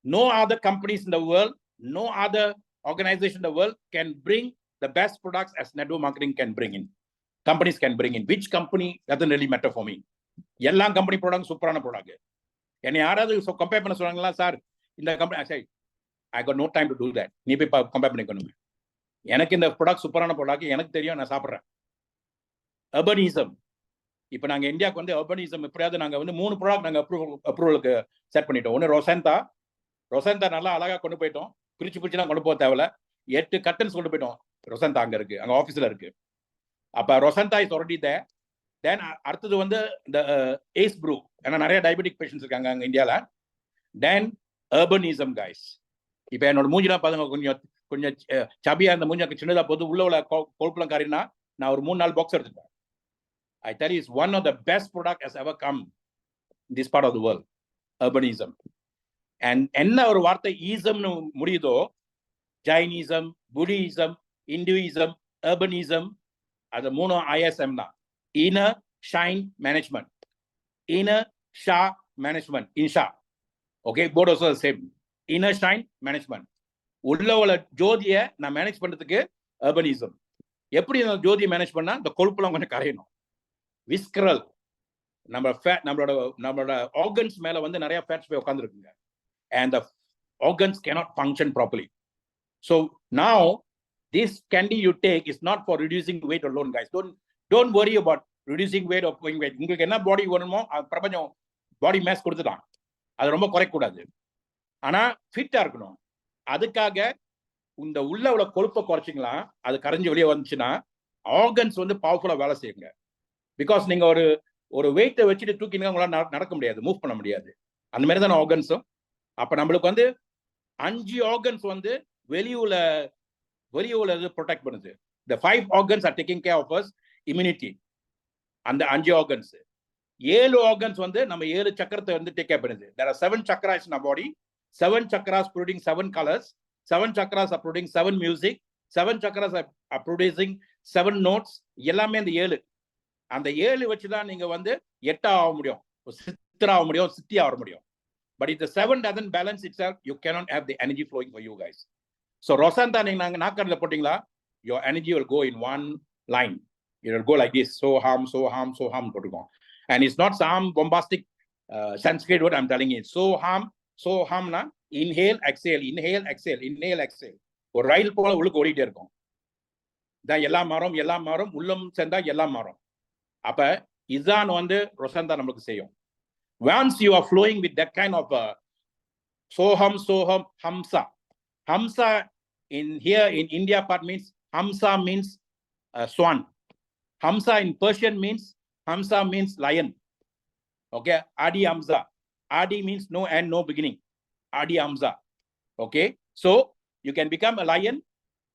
no other companies in the world, no other organization in the world can bring the best products as network marketing can bring in. Companies can bring in. Which company doesn't really matter for me. எல்லா company product சூப்பரான product. என்னை யாராவது compare பண்ண சொல்றாங்களா, sir இந்த company, சரி I got no time to do that. நீ போய் கம்பேர் பண்ணிக்கணுமே. எனக்கு இந்த ப்ராடக்ட் சூப்பரான ப்ராடக்ட் எனக்கு தெரியும், நான் சாப்பிட்றேன். அர்பனிசம். இப்போ நாங்கள் இந்தியாவுக்கு வந்து அர்பனிசம் எப்படியாவது நாங்கள் வந்து 3 ப்ராடக்ட் நாங்கள் அப்ரூவலுக்கு செட் பண்ணிட்டோம். ஒன்று ரொசந்தா நல்லா அழகாக கொண்டு போயிட்டோம். பிரிச்சுலாம் கொண்டு போக தேவையில்ல. 8 கட்டன்ஸ் கொண்டு போயிட்டோம். ரொசந்தா அங்கே இருக்கு, அங்கே ஆஃபீஸில் இருக்கு. அப்போ ரொசந்தா இஸ் ஆல்ரெடி தேர். தென் அடுத்தது வந்து இந்த ஏஸ் ப்ரூ, ஏன்னா நிறைய டயபெட்டிக் பேஷண்ட்ஸ் இருக்காங்க அங்கே இந்தியாவில். தென் அர்பனிசம் கைஸ். இப்போ என்னோட மூஞ்சிலாம் பாருங்க, கொஞ்சம் கொஞ்சம் சபியா இருந்த மூஞ்சி சின்னதாக போது உள்ள கொழுப்புலாம் காரினா நான் ஒரு 3-4 பாக்ஸ் எடுத்துப்பேன். I tell you, it's one of the best product has ever come in this part of the world. Urbanism. And என்ன ஒரு வார்த்தை ஈசம்னு முடியுதோ, ஜைனிசம், புத்திசம், இந்துயிசம், urbanism, அது 3 ISM தான். Inner Shine Management. Inner Sha Management. Insha. Okay, both also the same. Inner Shine Management. உள்ள ஜோதியை நான் manage பண்றதுக்கு urbanism. எப்படி நான் ஜோதியை மேனேஜ் பண்ணா இந்த கொழுப்புலாம் கொஞ்சம் கரையணும். விஸ்கரல், நம்மளோட ஆர்கன்ஸ் மேல வந்து நிறைய ஃபேட்ஸ் போய் உட்காந்துருக்குங்க. And the organs cannot function properly. So now this candy you take is not for reducing weight alone, guys. Don't worry about reducing weight or going weight. உங்களுக்கு என்ன பாடி வேணுமோ பிரபஞ்சம் பாடி மேஸ் கொடுத்துட்டான், அது ரொம்ப குறைக்க கூடாது. ஆனா ஃபிட்டா இருக்கணும். அதுக்காக இந்த உள்ள கொழுப்பை குறைச்சிங்களா, அது கரைஞ்சி வெளியே வந்துச்சுன்னா ஆர்கன்ஸ் வந்து பவர்ஃபுல்லா வேலை செய்யுங்க. பிகாஸ் நீங்க ஒரு வெயிட்டை வச்சுட்டு தூக்கினா உங்களால நடக்க முடியாது, மூவ் பண்ண முடியாது. அந்த மாதிரி தானே ஆர்கன்ஸும். அப்ப நம்மளுக்கு வந்து 5 ஆர்கன்ஸ் வந்து வெளியூல ப்ரொடெக்ட் பண்ணுது. The 5 organs are taking care of us immunity. அந்த 5 ஆர்கன்ஸ். 7 ஆர்கன்ஸ் வந்து நம்ம 7 சக்கரத்தை வந்து டேக் கேர் பண்ணுது. There are 7 chakras in our body. 7 chakras producing 7 colors. 7 chakras are producing 7 music. 7 chakras are producing 7 notes. எல்லாமே அந்த 7. அந்த 7 வச்சுதான் நீங்க வந்து 8 ஆக முடியும், சித்திரா ஆக முடியும், சித்தி ஆக முடியும். But if the 7 doesn't balance itself, you cannot have the energy flowing for you guys. So Rosanta, நீங்க நாக்கறத போட்டீங்களா, your energy will go in one line. It will go like this. So hum போட்டுக்கும். And it's not some bombastic Sanskrit word I'm telling you. So hum na inhale exhale, inhale exhale, inhale exhale. ஒரு ரயில் போல உள்ளுக்கு ஓடிட்டே இருக்கும். தான் எல்லாம் மாறும் உள்ளம் சேர்ந்தா எல்லாம் மாறும். அப்ப இதுதான் வந்து ரொசந்தா நமக்கு செய்யும். Once you are flowing with that kind of soham hamsa in here in India part means hamsa means swan. Hamsa in Persian means lion. Okay, adi hamza. Adi means no end, no beginning. Adi hamza. Okay, so you can become a lion,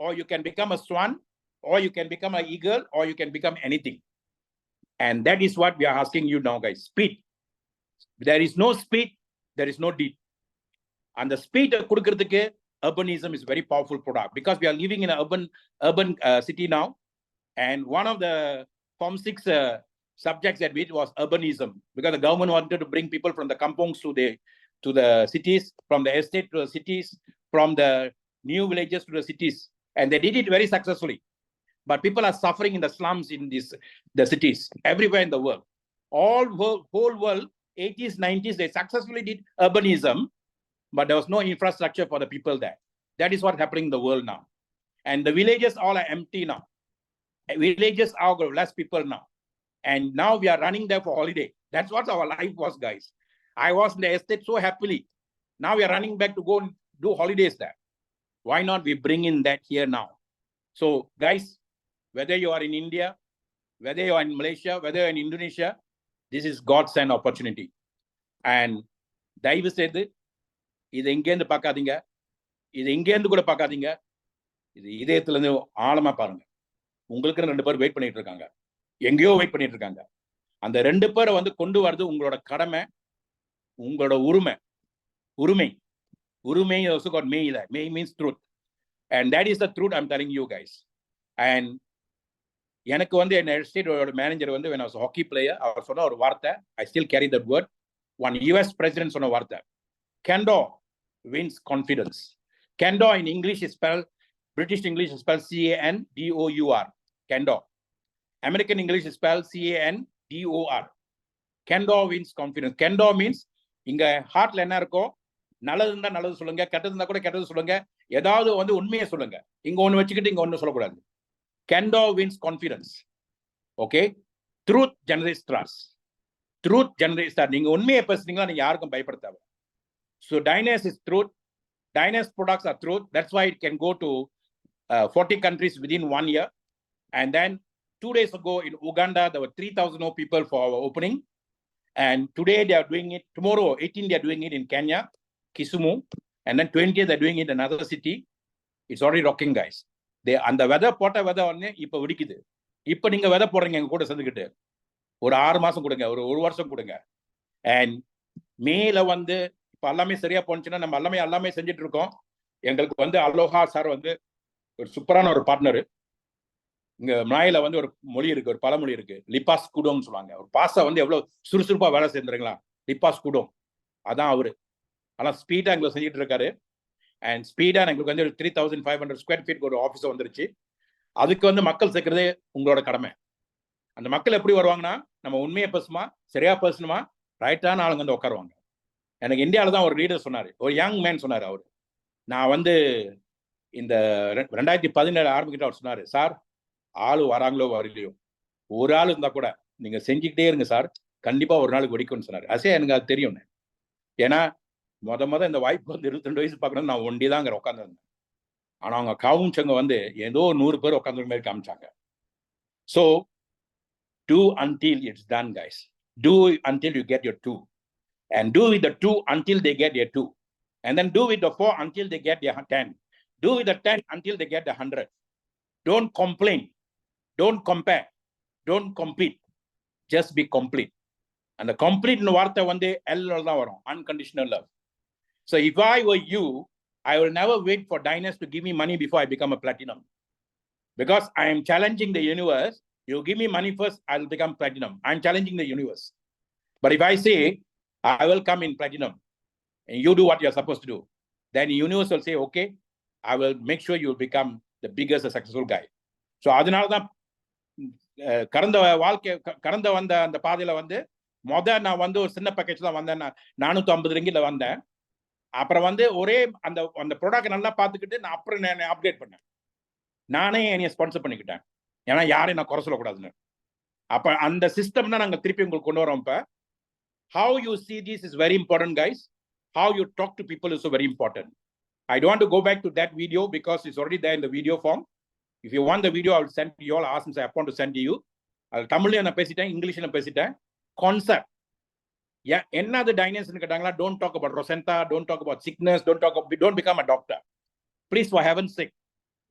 or you can become a swan, or you can become an eagle, or you can become anything. And that is what we are asking you now, guys. Speed. There is no speed, there is no deed. And the speed kudukiradhukku urbanism is very powerful product, because we are living in an urban city now. And one of the Form 6 subjects that we did was urbanism, because the government wanted to bring people from the kampongs to the cities, from the estate to the cities, from the new villages to the cities, and they did it very successfully. But people are suffering in the slums in the cities everywhere in the world. Whole world, 80s, 90s, they successfully did urbanism, but there was no infrastructure for the people there. That is what's happening in the world now. And the villages all are empty now. Villages are less people now. And now we are running there for holiday. That's what our life was, guys. I was in the estate so happily. Now we are running back to go and do holidays there. Why not we bring in that here now? So, guys, whether you are in India, whether you are in Malaysia, whether you are in Indonesia, this is God's sent opportunity. And தயவு செய்து இதை இங்கேருந்து பார்க்காதீங்க, இது இங்கேருந்து கூட பார்க்காதீங்க, இது இதயத்துல இருந்து ஆழமா பாருங்க. உங்களுக்கு 2 பேர் வெயிட் பண்ணிட்டு இருக்காங்க, எங்கேயோ வெயிட் பண்ணிட்டு இருக்காங்க. அந்த 2 பேரை வந்து கொண்டு வரது உங்களோட கடமை, உங்களோட உரிமை also got may there. May means truth, and that is the truth I'm telling you guys. And எனக்கு வந்து என் எஸ்டேட்டோட மேனேஜர் வந்து when I was a hockey player, அவர் சொன்ன ஒரு வார்த்தை, I still carry that word. One US president சொன்ன வார்த்தை, candor wins confidence. Candor in English is spelled, British English is spelled C-A-N-D-O-U-R. Candor. American English is spelled C-A-N-D-O-R. Candor wins confidence. Candor means இங்க ஹார்ட்ல என்ன இருக்கோ, நல்லது இருந்தா நல்லது சொல்லுங்க, கெட்டது இருந்தா கூட கெட்டது சொல்லுங்க, ஏதாவது வந்து உண்மையை சொல்லுங்க. இங்க ஒண்ணு வச்சுக்கிட்டு இங்க ஒண்ணு சொல்லக்கூடாது. Candor wins confidence. Okay, truth generates trust. Truth generates trust. நீங்க உண்மையை பேசுறீங்களா, நீங்க யாருக்கும் பயப்பட தேவை. So Dynas is truth. Dynas products are truth. That's why it can go to 40 countries within 1 year. And then 2 days ago in Uganda, there were 3,000 people for our opening. And today they are doing it, tomorrow, 18, they are doing it in Kenya, Kisumu. And then 20th, they're doing it in another city. It's already rocking, guys. அந்த வெதை போட்ட வெதை ஒன்று இப்போ வெடிக்குது. இப்போ நீங்கள் வெதை போடுறீங்க எங்கள் கூட சேர்ந்துக்கிட்டு. ஒரு 6 மாதம் கொடுங்க, ஒரு வருஷம் கொடுங்க. அண்ட் மேல வந்து இப்போ எல்லாமே சரியா போனுச்சுன்னா நம்ம எல்லாமே செஞ்சுட்டு இருக்கோம். எங்களுக்கு வந்து அலோஹா சார் வந்து ஒரு சூப்பரான ஒரு பார்ட்னரு. இங்க மலாயில வந்து ஒரு மொழி இருக்கு, ஒரு பழமொழி இருக்கு, லிபாஸ் குடோம்னு சொல்லுவாங்க. ஒரு பாசா வந்து எவ்வளவு சுறுசுறுப்பா வேலை செய்யுறீங்களா, லிபாஸ் குடோம், அதான் அவரு. ஆனா ஸ்பீடா எங்களுக்கு செஞ்சுட்டு இருக்காரு. அண்ட் ஸ்பீடா எங்களுக்கு வந்து 3,500 ஸ்கொயர் ஃபீட் ஒரு ஆஃபீஸ் வந்துருச்சு. அதுக்கு வந்து மக்கள் சேர்க்கறதே உங்களோட கடமை. அந்த மக்கள் எப்படி வருவாங்கன்னா, நம்ம உண்மையை பேசுமா, சரியா பேசணுமா, ரைட்டான ஆளுங்க வந்து உட்காருவாங்க. எனக்கு இந்தியாவில தான் ஒரு லீடர் சொன்னாரு, ஒரு யங் மேன் சொன்னாரு. அவரு நான் வந்து இந்த 2017 ஆரம்பிக்கிட்டு அவர் சொன்னாரு, சார் ஆளு வராங்களோ வரலையோ, ஒரு ஆள் இருந்தா கூட நீங்க செஞ்சுக்கிட்டே இருங்க சார், கண்டிப்பா ஒரு நாளுக்கு வெடிக்கும்னு சொன்னாரு. எனக்கு அது தெரியும். ஏன்னா முத இந்த வாய்ப்பு வந்து 22 வயசு பார்க்கணும், நான் ஒண்டி தான் அங்க உட்காந்துருந்தேன். ஆனா அவங்க கவுன்ச்சவங்க வந்து ஏதோ 100 பேர் உட்காந்து மாதிரி காமிச்சாங்க. So do until it's done, guys. Do until you get your 2, and do with the 2 until they get their 2, and then do with the 4 until they get their 10. Do with the 10 until they get the 100. Don't complain, don't compare, don't compete, just be complete. And the complete nu vaartha vande L la varum, unconditional love. So if I were you, I will never wait for diners to give me money before I become a platinum, because I am challenging the universe. You give me money first, I will become platinum. I'm challenging the universe. But if I say I will come in platinum and you do what you're supposed to do, then the universe will say, okay, I will make sure you will become the biggest successful guy. So அதனால தான் கடந்த வந்த அந்த பாதையில வந்து நான் வந்து ஒரு சின்ன பேக்கேஜ் தான் வந்தேன். 450 ரிங்கிட்ல வந்தேன். அப்புறம் வந்து ஒரே அந்த ப்ராடக்ட் நல்லா பார்த்துக்கிட்டு நான் அப்புறம் அப்கிரேட் பண்ணேன். நானே என்னைய ஸ்பான்சர் பண்ணிக்கிட்டேன். ஏன்னா யாரையும் நான் குறை சொல்லக்கூடாதுன்னு. அப்ப அந்த சிஸ்டம் தான் நாங்கள் திருப்பி உங்களுக்கு கொண்டு வரோம். இப்ப how you see this is very important, guys. How you talk to people is so very important. I don't want to go back to that video because it's already there in the video form. If you want the video, I will send to you all. Ask and say I want to send to you. I'll தமிழ்ல நான் பேசிட்டேன், இங்கிலீஷ்ல பேசிட்டேன். Concept என்னது டைனஸ்னு கேட்டாங்களா, don't talk about Rosenta, don't talk about sickness, don't become a doctor. Please, for heaven's sake,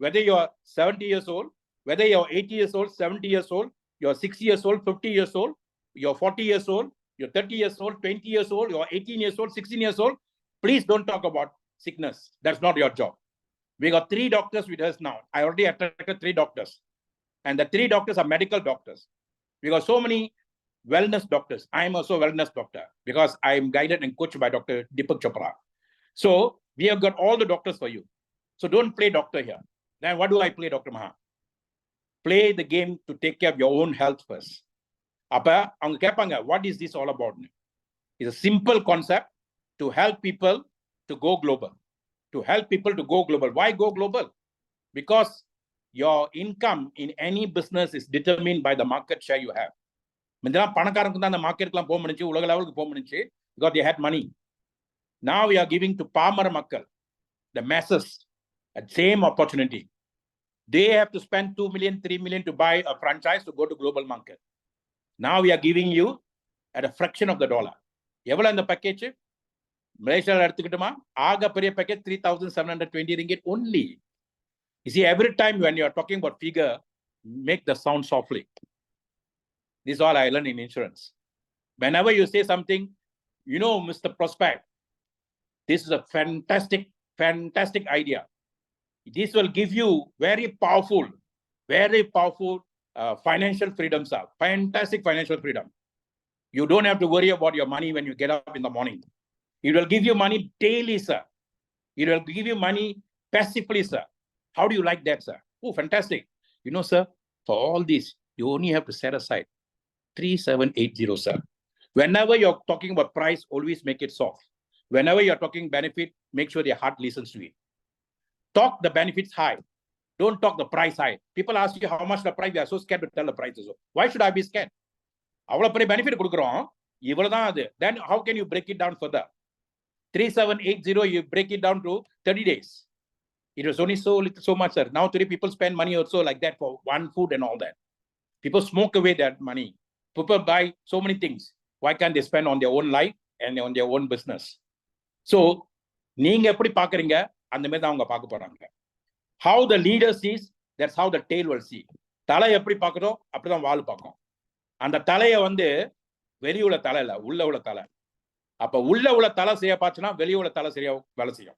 whether you are 70 years old, whether you're 80 years old, 70 years old, you're 60 years old, 50 years old, you're 40 years old, you're 30 years old, 20 years old, you're 18 years old, 16 years old, please don't talk about sickness. That's not your job. We got 3 doctors with us now. I already attracted 3 doctors. And the 3 doctors are medical doctors. We got so many wellness doctors. I am also a wellness doctor because I am guided and coached by Dr. Deepak Chopra. So we have got all the doctors for you. So don't play doctor here. Then what do I play, Dr. Maha? Play the game to take care of your own health first. அப்ப அவங்க கேட்பாங்க, what is this all about? It's a simple concept to help people to go global. To help people to go global. Why go global? Because your income in any business is determined by the market share you have. முன்னெல்லாம் பணக்காரங்க தான் அந்த மார்க்கெட்டுக்குலாம் போக முடிஞ்சு, உலக லெவலுக்கு போக முடிஞ்சு, because they had money. Now we are giving to பாமர மக்கள், the masses, a same opportunity. They have to spend 2 million, 3 million to buy a franchise to go to global market. Now we are giving you at a fraction of the dollar. எவ்வளவு இந்த package? மலேசியால எடுத்துக்கிட்டோமா, ஆக பெரிய package 3,720 ringgit only. You see, every time when you are talking about figure, make the sound softly. This is all I learned in insurance. Whenever you say something, you know, Mr. Prospect, this is a fantastic idea. This will give you very powerful financial freedom, sir. Fantastic financial freedom. You don't have to worry about your money when you get up in the morning. It will give you money daily, sir. It will give you money passively, sir. How do you like that, sir? Oh, fantastic. You know, sir, for all this, you only have to set aside 3,780, sir. Whenever you're talking about price, always make it soft. Whenever you're talking benefit, make sure your heart listens to it. Talk the benefits high. Don't talk the price high. People ask you how much the price. They are so scared to tell the prices. Why should I be scared? அவ்வளவு பெரிய benefit கொடுக்குறோம், இவ்வளவுதான் அது. Then how can you break it down further? 3,780, you break it down to 30 days. It was only so much, sir. Now 3 people spend money also like that for one food and all that. People smoke away that money. People buy so many things. Why can't they spend on their own life and on their own business? So நீங்க எப்படி பாக்குறீங்க அந்த மாதிரி தான் அவங்க பார்க்க போறாங்க. How the leader sees, that's how the tail will see. தலை எப்படி பார்க்குதோ அப்படிதான் வால் பார்க்கும். அந்த தலையை வந்து வெளியுள்ள தலை இல்ல, உள்ள உள்ள தலை. அப்ப உள்ள தலை செய்ய பார்த்துன்னா வெளியுள்ள தலை சரியா வேலை செய்யும்.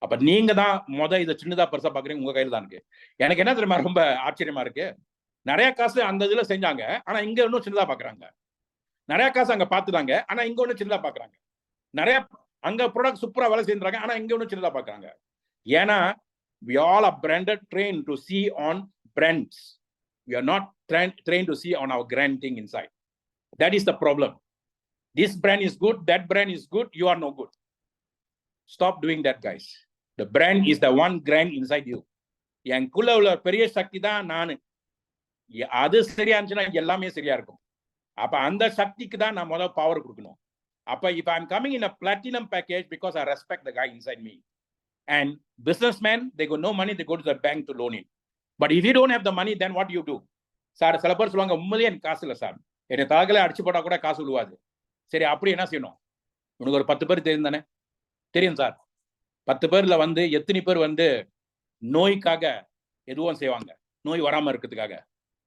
அப்ப நீங்க தான் இதை சின்னதா பெருசா பாக்குறீங்க, உங்க கையில தான் இருக்கு. எனக்கு என்ன தெரியுமா ரொம்ப ஆச்சரியமா இருக்கு, நிறைய காசு அந்த இதுல செஞ்சாங்க, ஆனா இங்க இன்னும் சின்னதா பாக்குறாங்க. நிறைய காசு அங்க பாத்துட்டாங்க, ஆனா இங்க ஒன்னும் சின்னதா பாக்குறாங்க. நிறைய அங்க ப்ராடக்ட் சூப்பரா வேலை செய்யறாங்க, ஆனா இங்க ஒன்னும் சின்னதா பாக்குறாங்க. ஏன்னா we all are branded, trained to see on brands. We are not trained to see on our grand thing inside. That is the problem. This brand is good, that brand is good, you are no good. Stop doing that, guys. The brand is the one grand inside you. எனக்குள்ள உள்ள பெரிய சக்தி தான் நானு. அது சரியா இருந்துச்சுன்னா எல்லாமே சரியா இருக்கும். அப்ப அந்த சக்திக்கு தான் நான் முதல்ல பவர் கொடுக்கணும். அப்ப if I'm coming in a platinum package because I respect the guy inside me. And businessmen, they got no money, they go to the bank to loan it. But if you don't have the money, then what do you do? Sir சில பேர் சொல்லுவாங்க, உண்மையிலே எனக்கு காசு இல்லை sir, என்னை தலகளை அடிச்சு போட்டா கூட காசு விழுவாது. சரி, அப்படி என்ன செய்யணும்? உனக்கு ஒரு 10 பேர் தெரியும் தானே? தெரியும் சார். 10 பேர்ல வந்து எத்தனை பேர் வந்து நோய்க்காக எதுவும் செய்வாங்க, நோய் வராம இருக்கிறதுக்காக?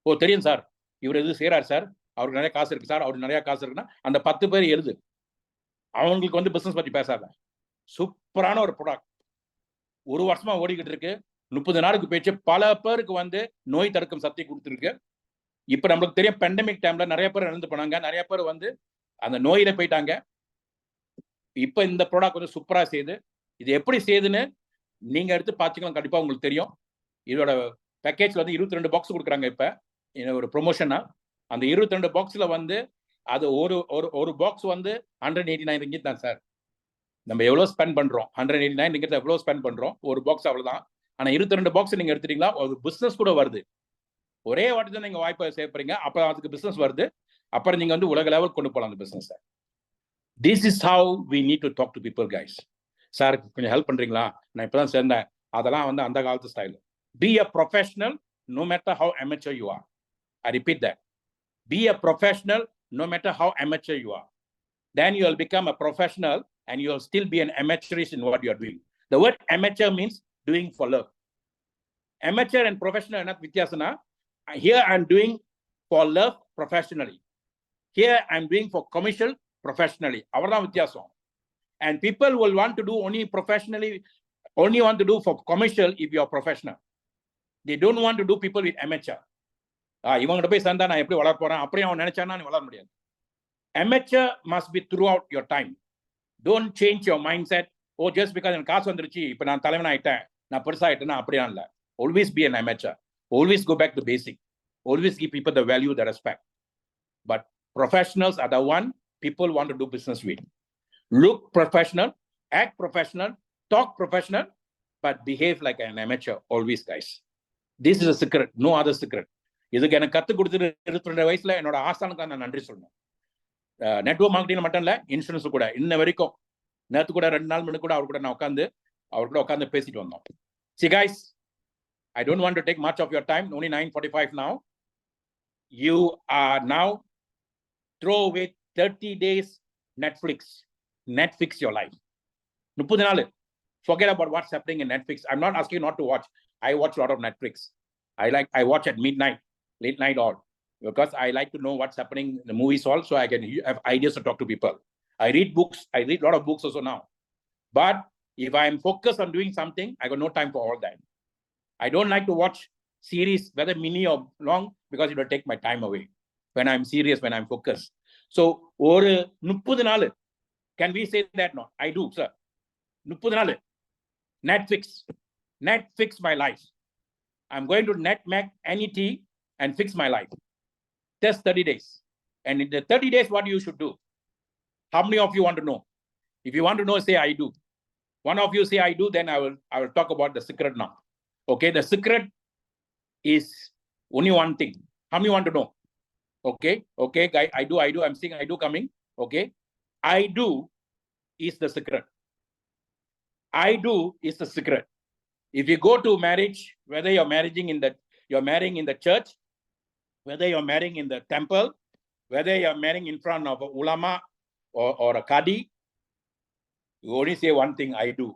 ஓ தெரியும் சார், இவர் எது செய்யறாரு சார், அவருக்கு நிறைய காசு இருக்கு சார், அவருக்கு நிறைய காசு இருக்குன்னா அந்த 10 பேர் எழுது. அவங்களுக்கு வந்து பிசினஸ் பத்தி பேசாத. சூப்பரான ஒரு ப்ராடக்ட் ஒரு வருஷமா ஓடிக்கிட்டு இருக்கு, 30 நாளுக்கு போயிடுச்சு, பல பேருக்கு வந்து நோய் தடுக்கும் சக்தி கொடுத்துருக்கு. இப்ப நம்மளுக்கு தெரியும், பெண்டமிக் டைம்ல நிறைய பேர் இறந்து போனாங்க, நிறைய பேர் வந்து அந்த நோயில போயிட்டாங்க. இப்ப இந்த ப்ராடக்ட் வந்து சூப்பரா செய்யுது. இது எப்படி செய்யுதுன்னு நீங்க எடுத்து பாத்தீங்கன்னா கண்டிப்பா உங்களுக்கு தெரியும். இதோட பேக்கேஜ்ல வந்து 22 பாக்ஸ் கொடுக்குறாங்க. இப்ப ஒரு ப்ரொமோஷனா அந்த 22 பாக்ஸ்ல வந்து அது ஒரு பாக்ஸ் வந்து 189 ரிங்கிட் தான் சார். நம்ம எவ்வளவு ஸ்பெண்ட் பண்றோம், 189 ரிங்கிட் எவ்வளவு ஸ்பெண்ட் பண்றோம், ஒரு பாக்ஸ் அவ்வளவுதான். ஆனா 22 பாக்ஸ் நீங்க எடுத்துட்டீங்களா, ஒரு பிசினஸ் கூட வருது. ஒரே வாட்டி தான் நீங்க வாய்ப்பை சேர்ப்பீங்க, அப்ப அதுக்கு பிசினஸ் வருது. அப்புறம் நீங்க வந்து உலக லெவல் கொண்டு போகலாம் அந்த business. This is how we need to talk to people, guys. Sir கொஞ்சம் ஹெல்ப் பண்றீங்களா, நான் இப்பதான் சேர்ந்தேன், அதெல்லாம் வந்து அந்த காலத்து style. Be a professional no matter how amateur you are. I repeat that. Be a professional no matter how amateur you are. Then you will become a professional and you will still be an amateurish in what you are doing. The word amateur means doing for love. Amateur and professional are not vityasana. Here I am doing for love professionally. Here I am doing for commercial professionally. Avardha vityasam. And people will want to do only professionally, only want to do for commercial if you are professional. They don't want to do people with amateur. இவங்கிட்ட போய் சேர்ந்தா நான் எப்படி வளர போறேன், அப்படியே அவன் நினைச்சானா நீ வளர முடியாது. Amateur must be throughout your time. Don't change your mindset. Oh, just because எனக்கு காசு வந்துருச்சு இப்ப நான் தலைவன் ஆயிட்டேன், நான் பெருசா ஆயிட்டேன்னா அப்படியா இல்ல. Always be an amateur. Always go back to basic. Always give people the value, the respect. But professionals are the one people want to do business with. Look professional, act professional, talk professional, but behave like an amateur always, guys. This is a secret, no other secret. இதுக்கு எனக்கு கத்து கொடுத்துட்டு 22 வயசுல என்னோட ஆசானுக்கு நான் நன்றி சொல்லணும். Network marketing மட்டும் இல்ல, இன்சூரன்ஸ் கூட இன்ன வரைக்கும் நேற்று கூட 2 நாள் முன்னாடி கூட அவர் கூட உட்காந்து பேசிட்டு வந்தோம். See guys, I don't want to take much of your time, only 9:45 now. You are now throw away 30 days Netflix your life. 30 நாள் forget about what's happening in Netflix. I'm not asking you not to watch. I watch a lot of Netflix. I watch at midnight, late night all, because I like to know what's happening in the movies all, so I can have ideas to talk to people. I read books. I read a lot of books also now. But if I am focused on doing something, I got no time for all that. I don't like to watch series, whether mini or long, because it will take my time away when I'm serious, when I'm focused. So, ஒரு 30 நாள், can we say that? No, I do, sir. 30 நாள் Netflix my life. I'm going to NetMac NET and fix my life. Just 30 days. And in the 30 days, what you should do? How many of you want to know? If you want to know, say I do. One of you say I do, then I will talk about the secret now. Okay, the secret is only one thing. How many want to know? Okay, guy, I do. I'm seeing I do coming. Okay, I do is the secret. I do is the secret. If you go to marriage, whether you're marrying in the church, whether you're marrying in the temple, whether you're marrying in front of a ulama or a Qadi, you only say one thing, I do.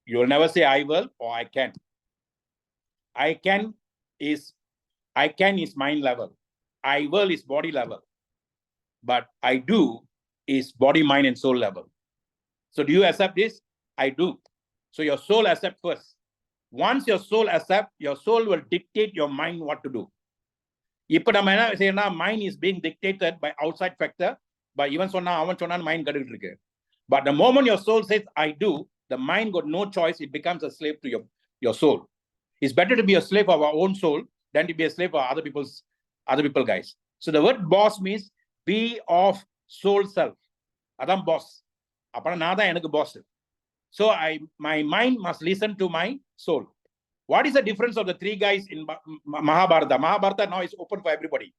You will never say I will or I can. I can is mind level. I will is body level. But I do is body, mind, and soul level. So do you accept this? I do. So your soul accept first. Once your soul accept, your soul will dictate your mind what to do. இப்போ நம்ம என்ன செய்யணும்னா, mind is being dictated by outside factor, by இவன் சொன்னா அவன் சொன்னான்னு mind கட்டுக்கிட்டு இருக்கு. But the moment your soul says I do, the mind got no choice, it becomes a slave to your soul. It's better to be a slave of our own soul than to be a slave of other people guys. So the word boss means be of soul self. Adam boss. அப்ப நான் தான் எனக்கு boss. So my mind must listen to my soul. What is the difference of the three guys in Mahabharata? Mahabharata now is open for everybody.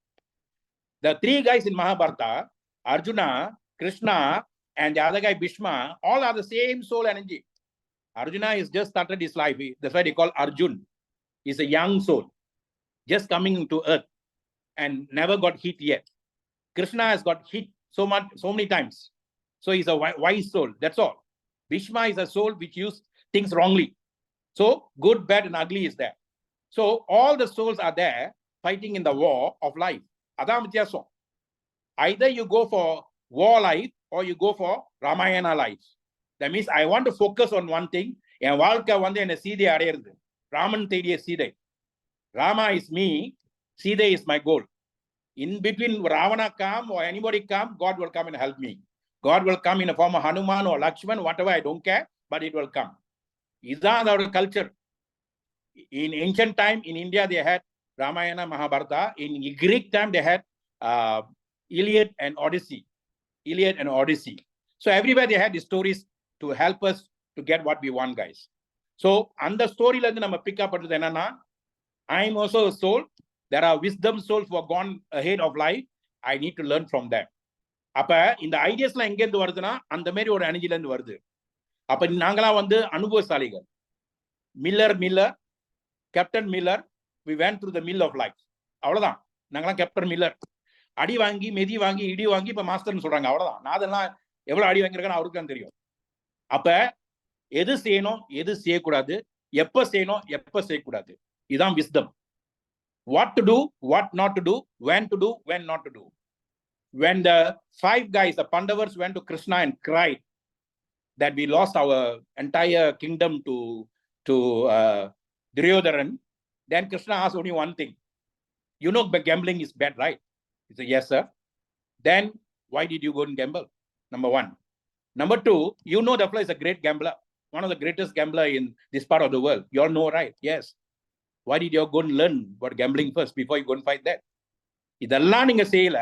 The three guys in Mahabharata, Arjuna, Krishna, and the other guy Bhishma, all are the same soul energy. Arjuna is just started his life. That's why they call Arjun. He's a young soul, just coming to earth and never got hit yet. Krishna has got hit so many times. So he's a wise soul. That's all. Bhishma is a soul which used things wrongly. So good, bad, and ugly is there. So all the souls are there fighting in the war of life. Adam Vyaso. Either you go for war life or you go for Ramayana life. That means I want to focus on one thing. என் வாழ்க்கை வந்து என்ன சீதை அடையிறது. Raman தேடிய Sita. Rama is me. Sita is my goal. In between Ravana come or anybody come, God will come and help me. God will come in a form of Hanuman or Lakshman, whatever, I don't care, but it will come. Is that our culture? In ancient time, in India, they had Ramayana, Mahabharata. In Greek time, they had Iliad and Odyssey. So everywhere they had the stories to help us to get what we want, guys. So, on the story, we pick up I am also a soul. There are wisdom souls who have gone ahead of life. I need to learn from them. அப்ப இந்த ஐடியாஸ்லாம் எங்க இருந்து வருதுன்னா, அந்த மாதிரி ஒரு எனர்ஜில இருந்து வருது. அப்ப நாங்களாம் வந்து அனுபவசாலிகள். Miller captain Miller, we went through the mill of life. அவ்வளவுதான். நாங்களாம் கேப்டன் மில்லர். அடி வாங்கி, மெதி வாங்கி, இடி வாங்கி இப்ப மாஸ்டர்னு சொல்றாங்க. அவ்வளவுதான். நான் அதெல்லாம் எவ்வளவு அடி வாங்கியிருக்கேன்னு அவருக்கு தான் தெரியும். அப்ப எது செய்யணும், எது செய்யக்கூடாது, எப்ப செய்யணும், எப்ப செய்யக்கூடாது, இதுதான் wisdom. What to do, what not to do, when to do, when not to do. When the five guys, the Pandavas, went to Krishna and cried that we lost our entire kingdom to Duryodharan, then Krishna asked only one thing. You know gambling is bad, right? He said, yes, sir. Then why did you go and gamble? Number one. Number two, you know the fellow is a great gambler, one of the greatest gambler in this part of the world. You all know, right? Yes. Why did you go and learn about gambling first before you go and fight that? இதெல்லாம் நீங்க செய்யல,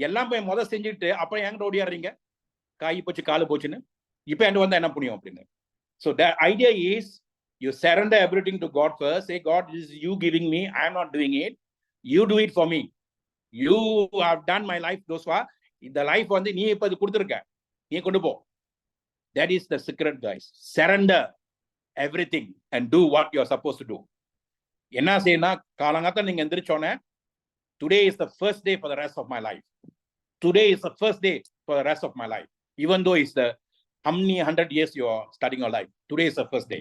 எல்லாம் போய் முதல் செஞ்சுட்டு அப்புறம் என்கிட்ட ஓடியாடுறீங்க, காய் போச்சு காலு போச்சுன்னு. இப்ப என்கிட்ட வந்தா என்ன புண்ணியம் அப்படின்னு. So the idea is you surrender everything to God first. Say, God, this is you giving me. I am not doing it. You do it for me. You have done my life thus far. இந்த life வந்து நீ இப்ப இது கொடுத்துருக்க, நீ கொண்டு போ. That is the secret, guys. Surrender everything and do what you are supposed to do. என்ன செய்யணும், காலங்காத்த நீங்க எந்திரிச்சோன்னே, today is the first day for the rest of my life. Today is the first day for the rest of my life. Even though it's the how many 100 years you are starting your life, today is the first day.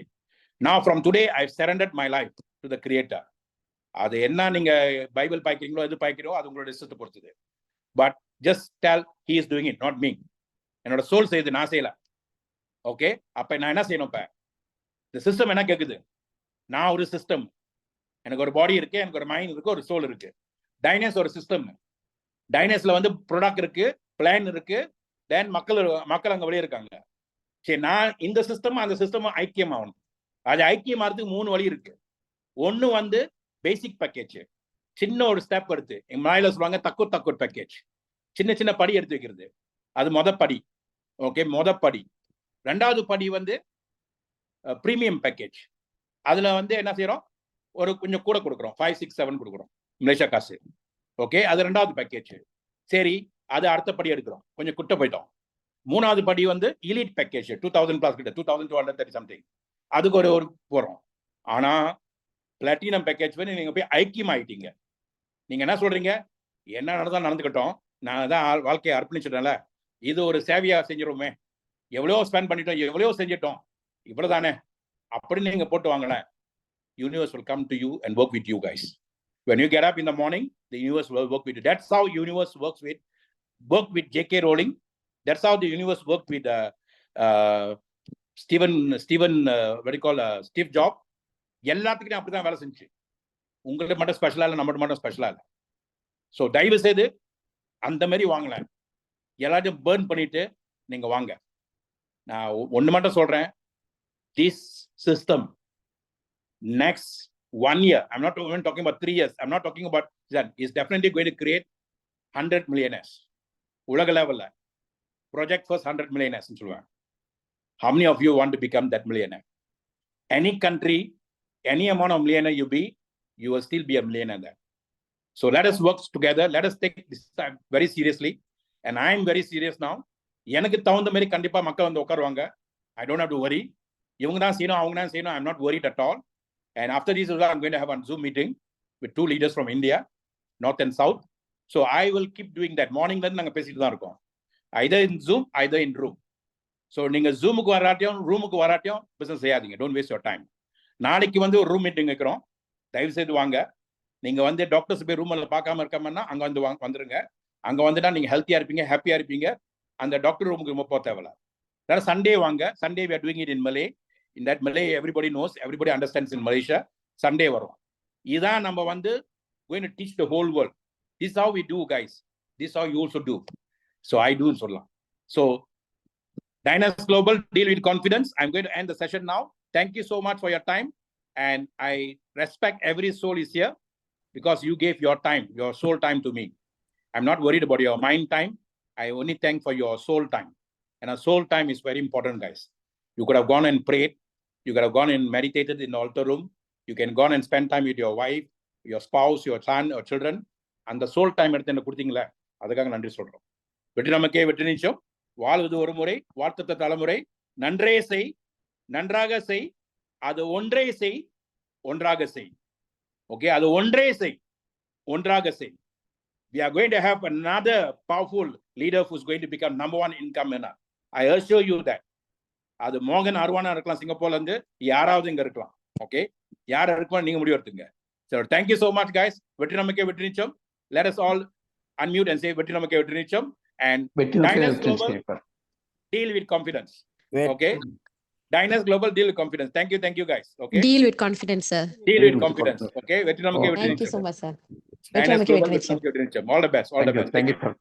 Now from today I've surrendered my life to the Creator. அது என்ன நீங்க Bible பாய்க்கிறீங்களோ எது பாய்க்கிறோ அது உங்களோட இஷ்டத்தை பொறுத்தது. But just tell he is doing it, not me. என்னோட soul செய்யுது, நான் செய்யல. ஓகே, அப்ப நான் என்ன செய்யணும்? இப்ப இந்த சிஸ்டம் என்ன கேக்குது? நான் ஒரு சிஸ்டம், எனக்கு ஒரு பாடி இருக்கு, எனக்கு ஒரு மைண்ட் இருக்கு, ஒரு சோல் இருக்கு. டைனஸ் ஒரு சிஸ்டம். டைனஸ்ல வந்து ப்ராடக்ட் இருக்கு, பிளான் இருக்கு, தென் மக்கள் அங்க வெளியே இருக்காங்க. சரி, நான் இந்த சிஸ்டம் அந்த சிஸ்டம் ஐக்கியமாகணும். அது ஐக்கியமாகிறதுக்கு 3 வழி இருக்கு. ஒன்னு வந்து பேசிக் பேக்கேஜ், சின்ன ஒரு ஸ்டெப் எடுத்து, மலையில சொல்லுவாங்க தக்கூர் பேக்கேஜ், சின்ன சின்ன படி எடுத்து வைக்கிறது. அது படி. ஓகே, படி. 2வது படி வந்து பிரீமியம் பேக்கேஜ். அதுல வந்து என்ன செய்யறோம், ஒரு கொஞ்சம் கூட கொடுக்குறோம், 5, 6, 7 கொடுக்குறோம் மலேசியா காசு. ஓகே, அது 2வது பேக்கேஜ். சரி, அது அடுத்த படி எடுக்கிறோம், கொஞ்சம் குட்ட போயிட்டோம். 3வது படி வந்து எலிட் பேக்கேஜ், 2000+ கிட்ட, 2230 சம்திங், அதுக்கு ஒரு போறோம். ஆனா பிளாட்டினம் பேக்கேஜ் வந்து நீங்க போய் ஐக்கியம் ஆயிட்டீங்க. நீங்க என்ன சொல்றீங்க? என்ன நடந்தா நடந்துக்கிட்டோம், நான் தான் வாழ்க்கையை அர்ப்பணிச்சிட்டேன்ல, இது ஒரு சேவையா செஞ்சிருவோமே, எவ்வளோ ஸ்பெண்ட் பண்ணிட்டோம், எவ்வளோ செஞ்சிட்டோம், இவ்வளவுதானே அப்படின்னு நீங்க போட்டு வாங்களேன். Universe will come to you and work with you guys. When you get up in the morning, the universe will work with you. That's how universe works with J.K. Rowling. That's how the universe worked with Steve Jobs. எல்லாத்துக்கும் அப்படிதான் வேலை செஞ்சு. உங்களுக்கு மட்டும் ஸ்பெஷலா இல்லை, நம்மளுக்கு மட்டும் ஸ்பெஷலா இல்லை. ஸோ தயவு செய்து அந்த மாதிரி வாங்கல, எல்லாத்தையும் பேர்ன் பண்ணிட்டு நீங்க வாங்க. நான் ஒன்று மட்டும் சொல்றேன், tissue system next 1 year, I'm not even talking about 3 years, I'm not talking about that, is definitely going to create 100 millionaires. உலக லெவல்ல project first 100 millionaires ன்னு சொல்லுவாங்க. How many of you want to become that millionaire? Any country, any amount of millionaire you be, you will still be a millionaire there. So let us work together, let us take this time very seriously, and I am very serious now. எனக்கு தகுந்த மாதிரி கண்டிப்பா மக்கள் வந்து உட்காருவாங்க. I don't have to worry. இவங்க தான் செய்யணும், அவங்க தான் செய்யணும். I'm not worried at all. And after this, I'm going to have a Zoom meeting with 2 leaders from India, North and South. So I will keep doing that. Morning then நாங்க பேசிட்டு தான் இருக்கோம். Either in Zoom, either in room. So நீங்க Zoomக்கு வராட்டியும் ரூமுக்கு வராட்டியும் business செய்யாதீங்க. Don't waste your time. நாளைக்கு வந்து ஒரு ரூம் மீட்டிங் வைக்கிறோம். தயவு செய்து வாங்க. நீங்க வந்து டாக்டர்ஸ் போய் ரூம்ல பார்க்காம இருக்காமன்னா அங்க வந்து வந்துருங்க. அங்க வந்துட்டா நீங்க ஹெல்த்தியா இருப்பீங்க, ஹாப்பியா இருப்பீங்க. அந்த டாக்டர் ரூமுக்கு ரொம்ப போக தேவையில்ல. அதாவது சண்டே வாங்க. Sunday we are doing it in Malay. In that Malay, everybody knows, everybody understands in Malaysia. Sunday வரும். இதான் நம்ம வந்து going to teach the whole world. This is how we do, guys. This is how you also do. So I do சொல்லலாம். So Dynas Global, deal with confidence. I'm going to end the session now. Thank you so much for your time. And I respect every soul is here because you gave your time, your soul time to me. I'm not worried about your mind time. I only thank for your soul time. And our soul time is very important, guys. You could have gone and prayed. You could have gone and meditated in the altar room. You can go and spend time with your wife, your spouse, your son, or children. And the soul time எடுத்து என்ன கொடுத்தீங்களா, அதுக்காக நன்றி சொல்றோம். வெற்றி நமக்கே வெற்றி நிச்சயம். வாழ்வது ஒரு முறை, வாழ்த்தத்த தலைமுறை. நன்றே செய், நன்றாக செய், அது ஒன்றே செய், ஒன்றாக செய். Okay, அது ஒன்றே செய், ஒன்றாக செய். We are going to have another powerful leader who's going to become number 1 income earner. I assure you that. அது மோகன் அர்வானா இருக்கலாம், சிங்கப்பூர்ல இருந்து யாராவது இங்க இருக்கலாம். ஓகே, யார் இருக்கலாம் நீங்க முடிவு எடுத்துங்க. So thank you so much, guys. வெற்றி நமக்கே வெற்றி நிச்சயம். Let us all unmute and say வெற்றி நமக்கே வெற்றி நிச்சயம். And Dynas Global, deal with confidence. Okay, Dynas Global, deal with confidence. Thank you guys. Okay, deal with confidence, sir. Deal with confidence. Okay, வெற்றி நமக்கே வெற்றி Thank you நிச்சயம். so much, sir. Dynas Global, வெற்றி நமக்கே வெற்றி நிச்சயம். All the best. All the best. Thank you, sir.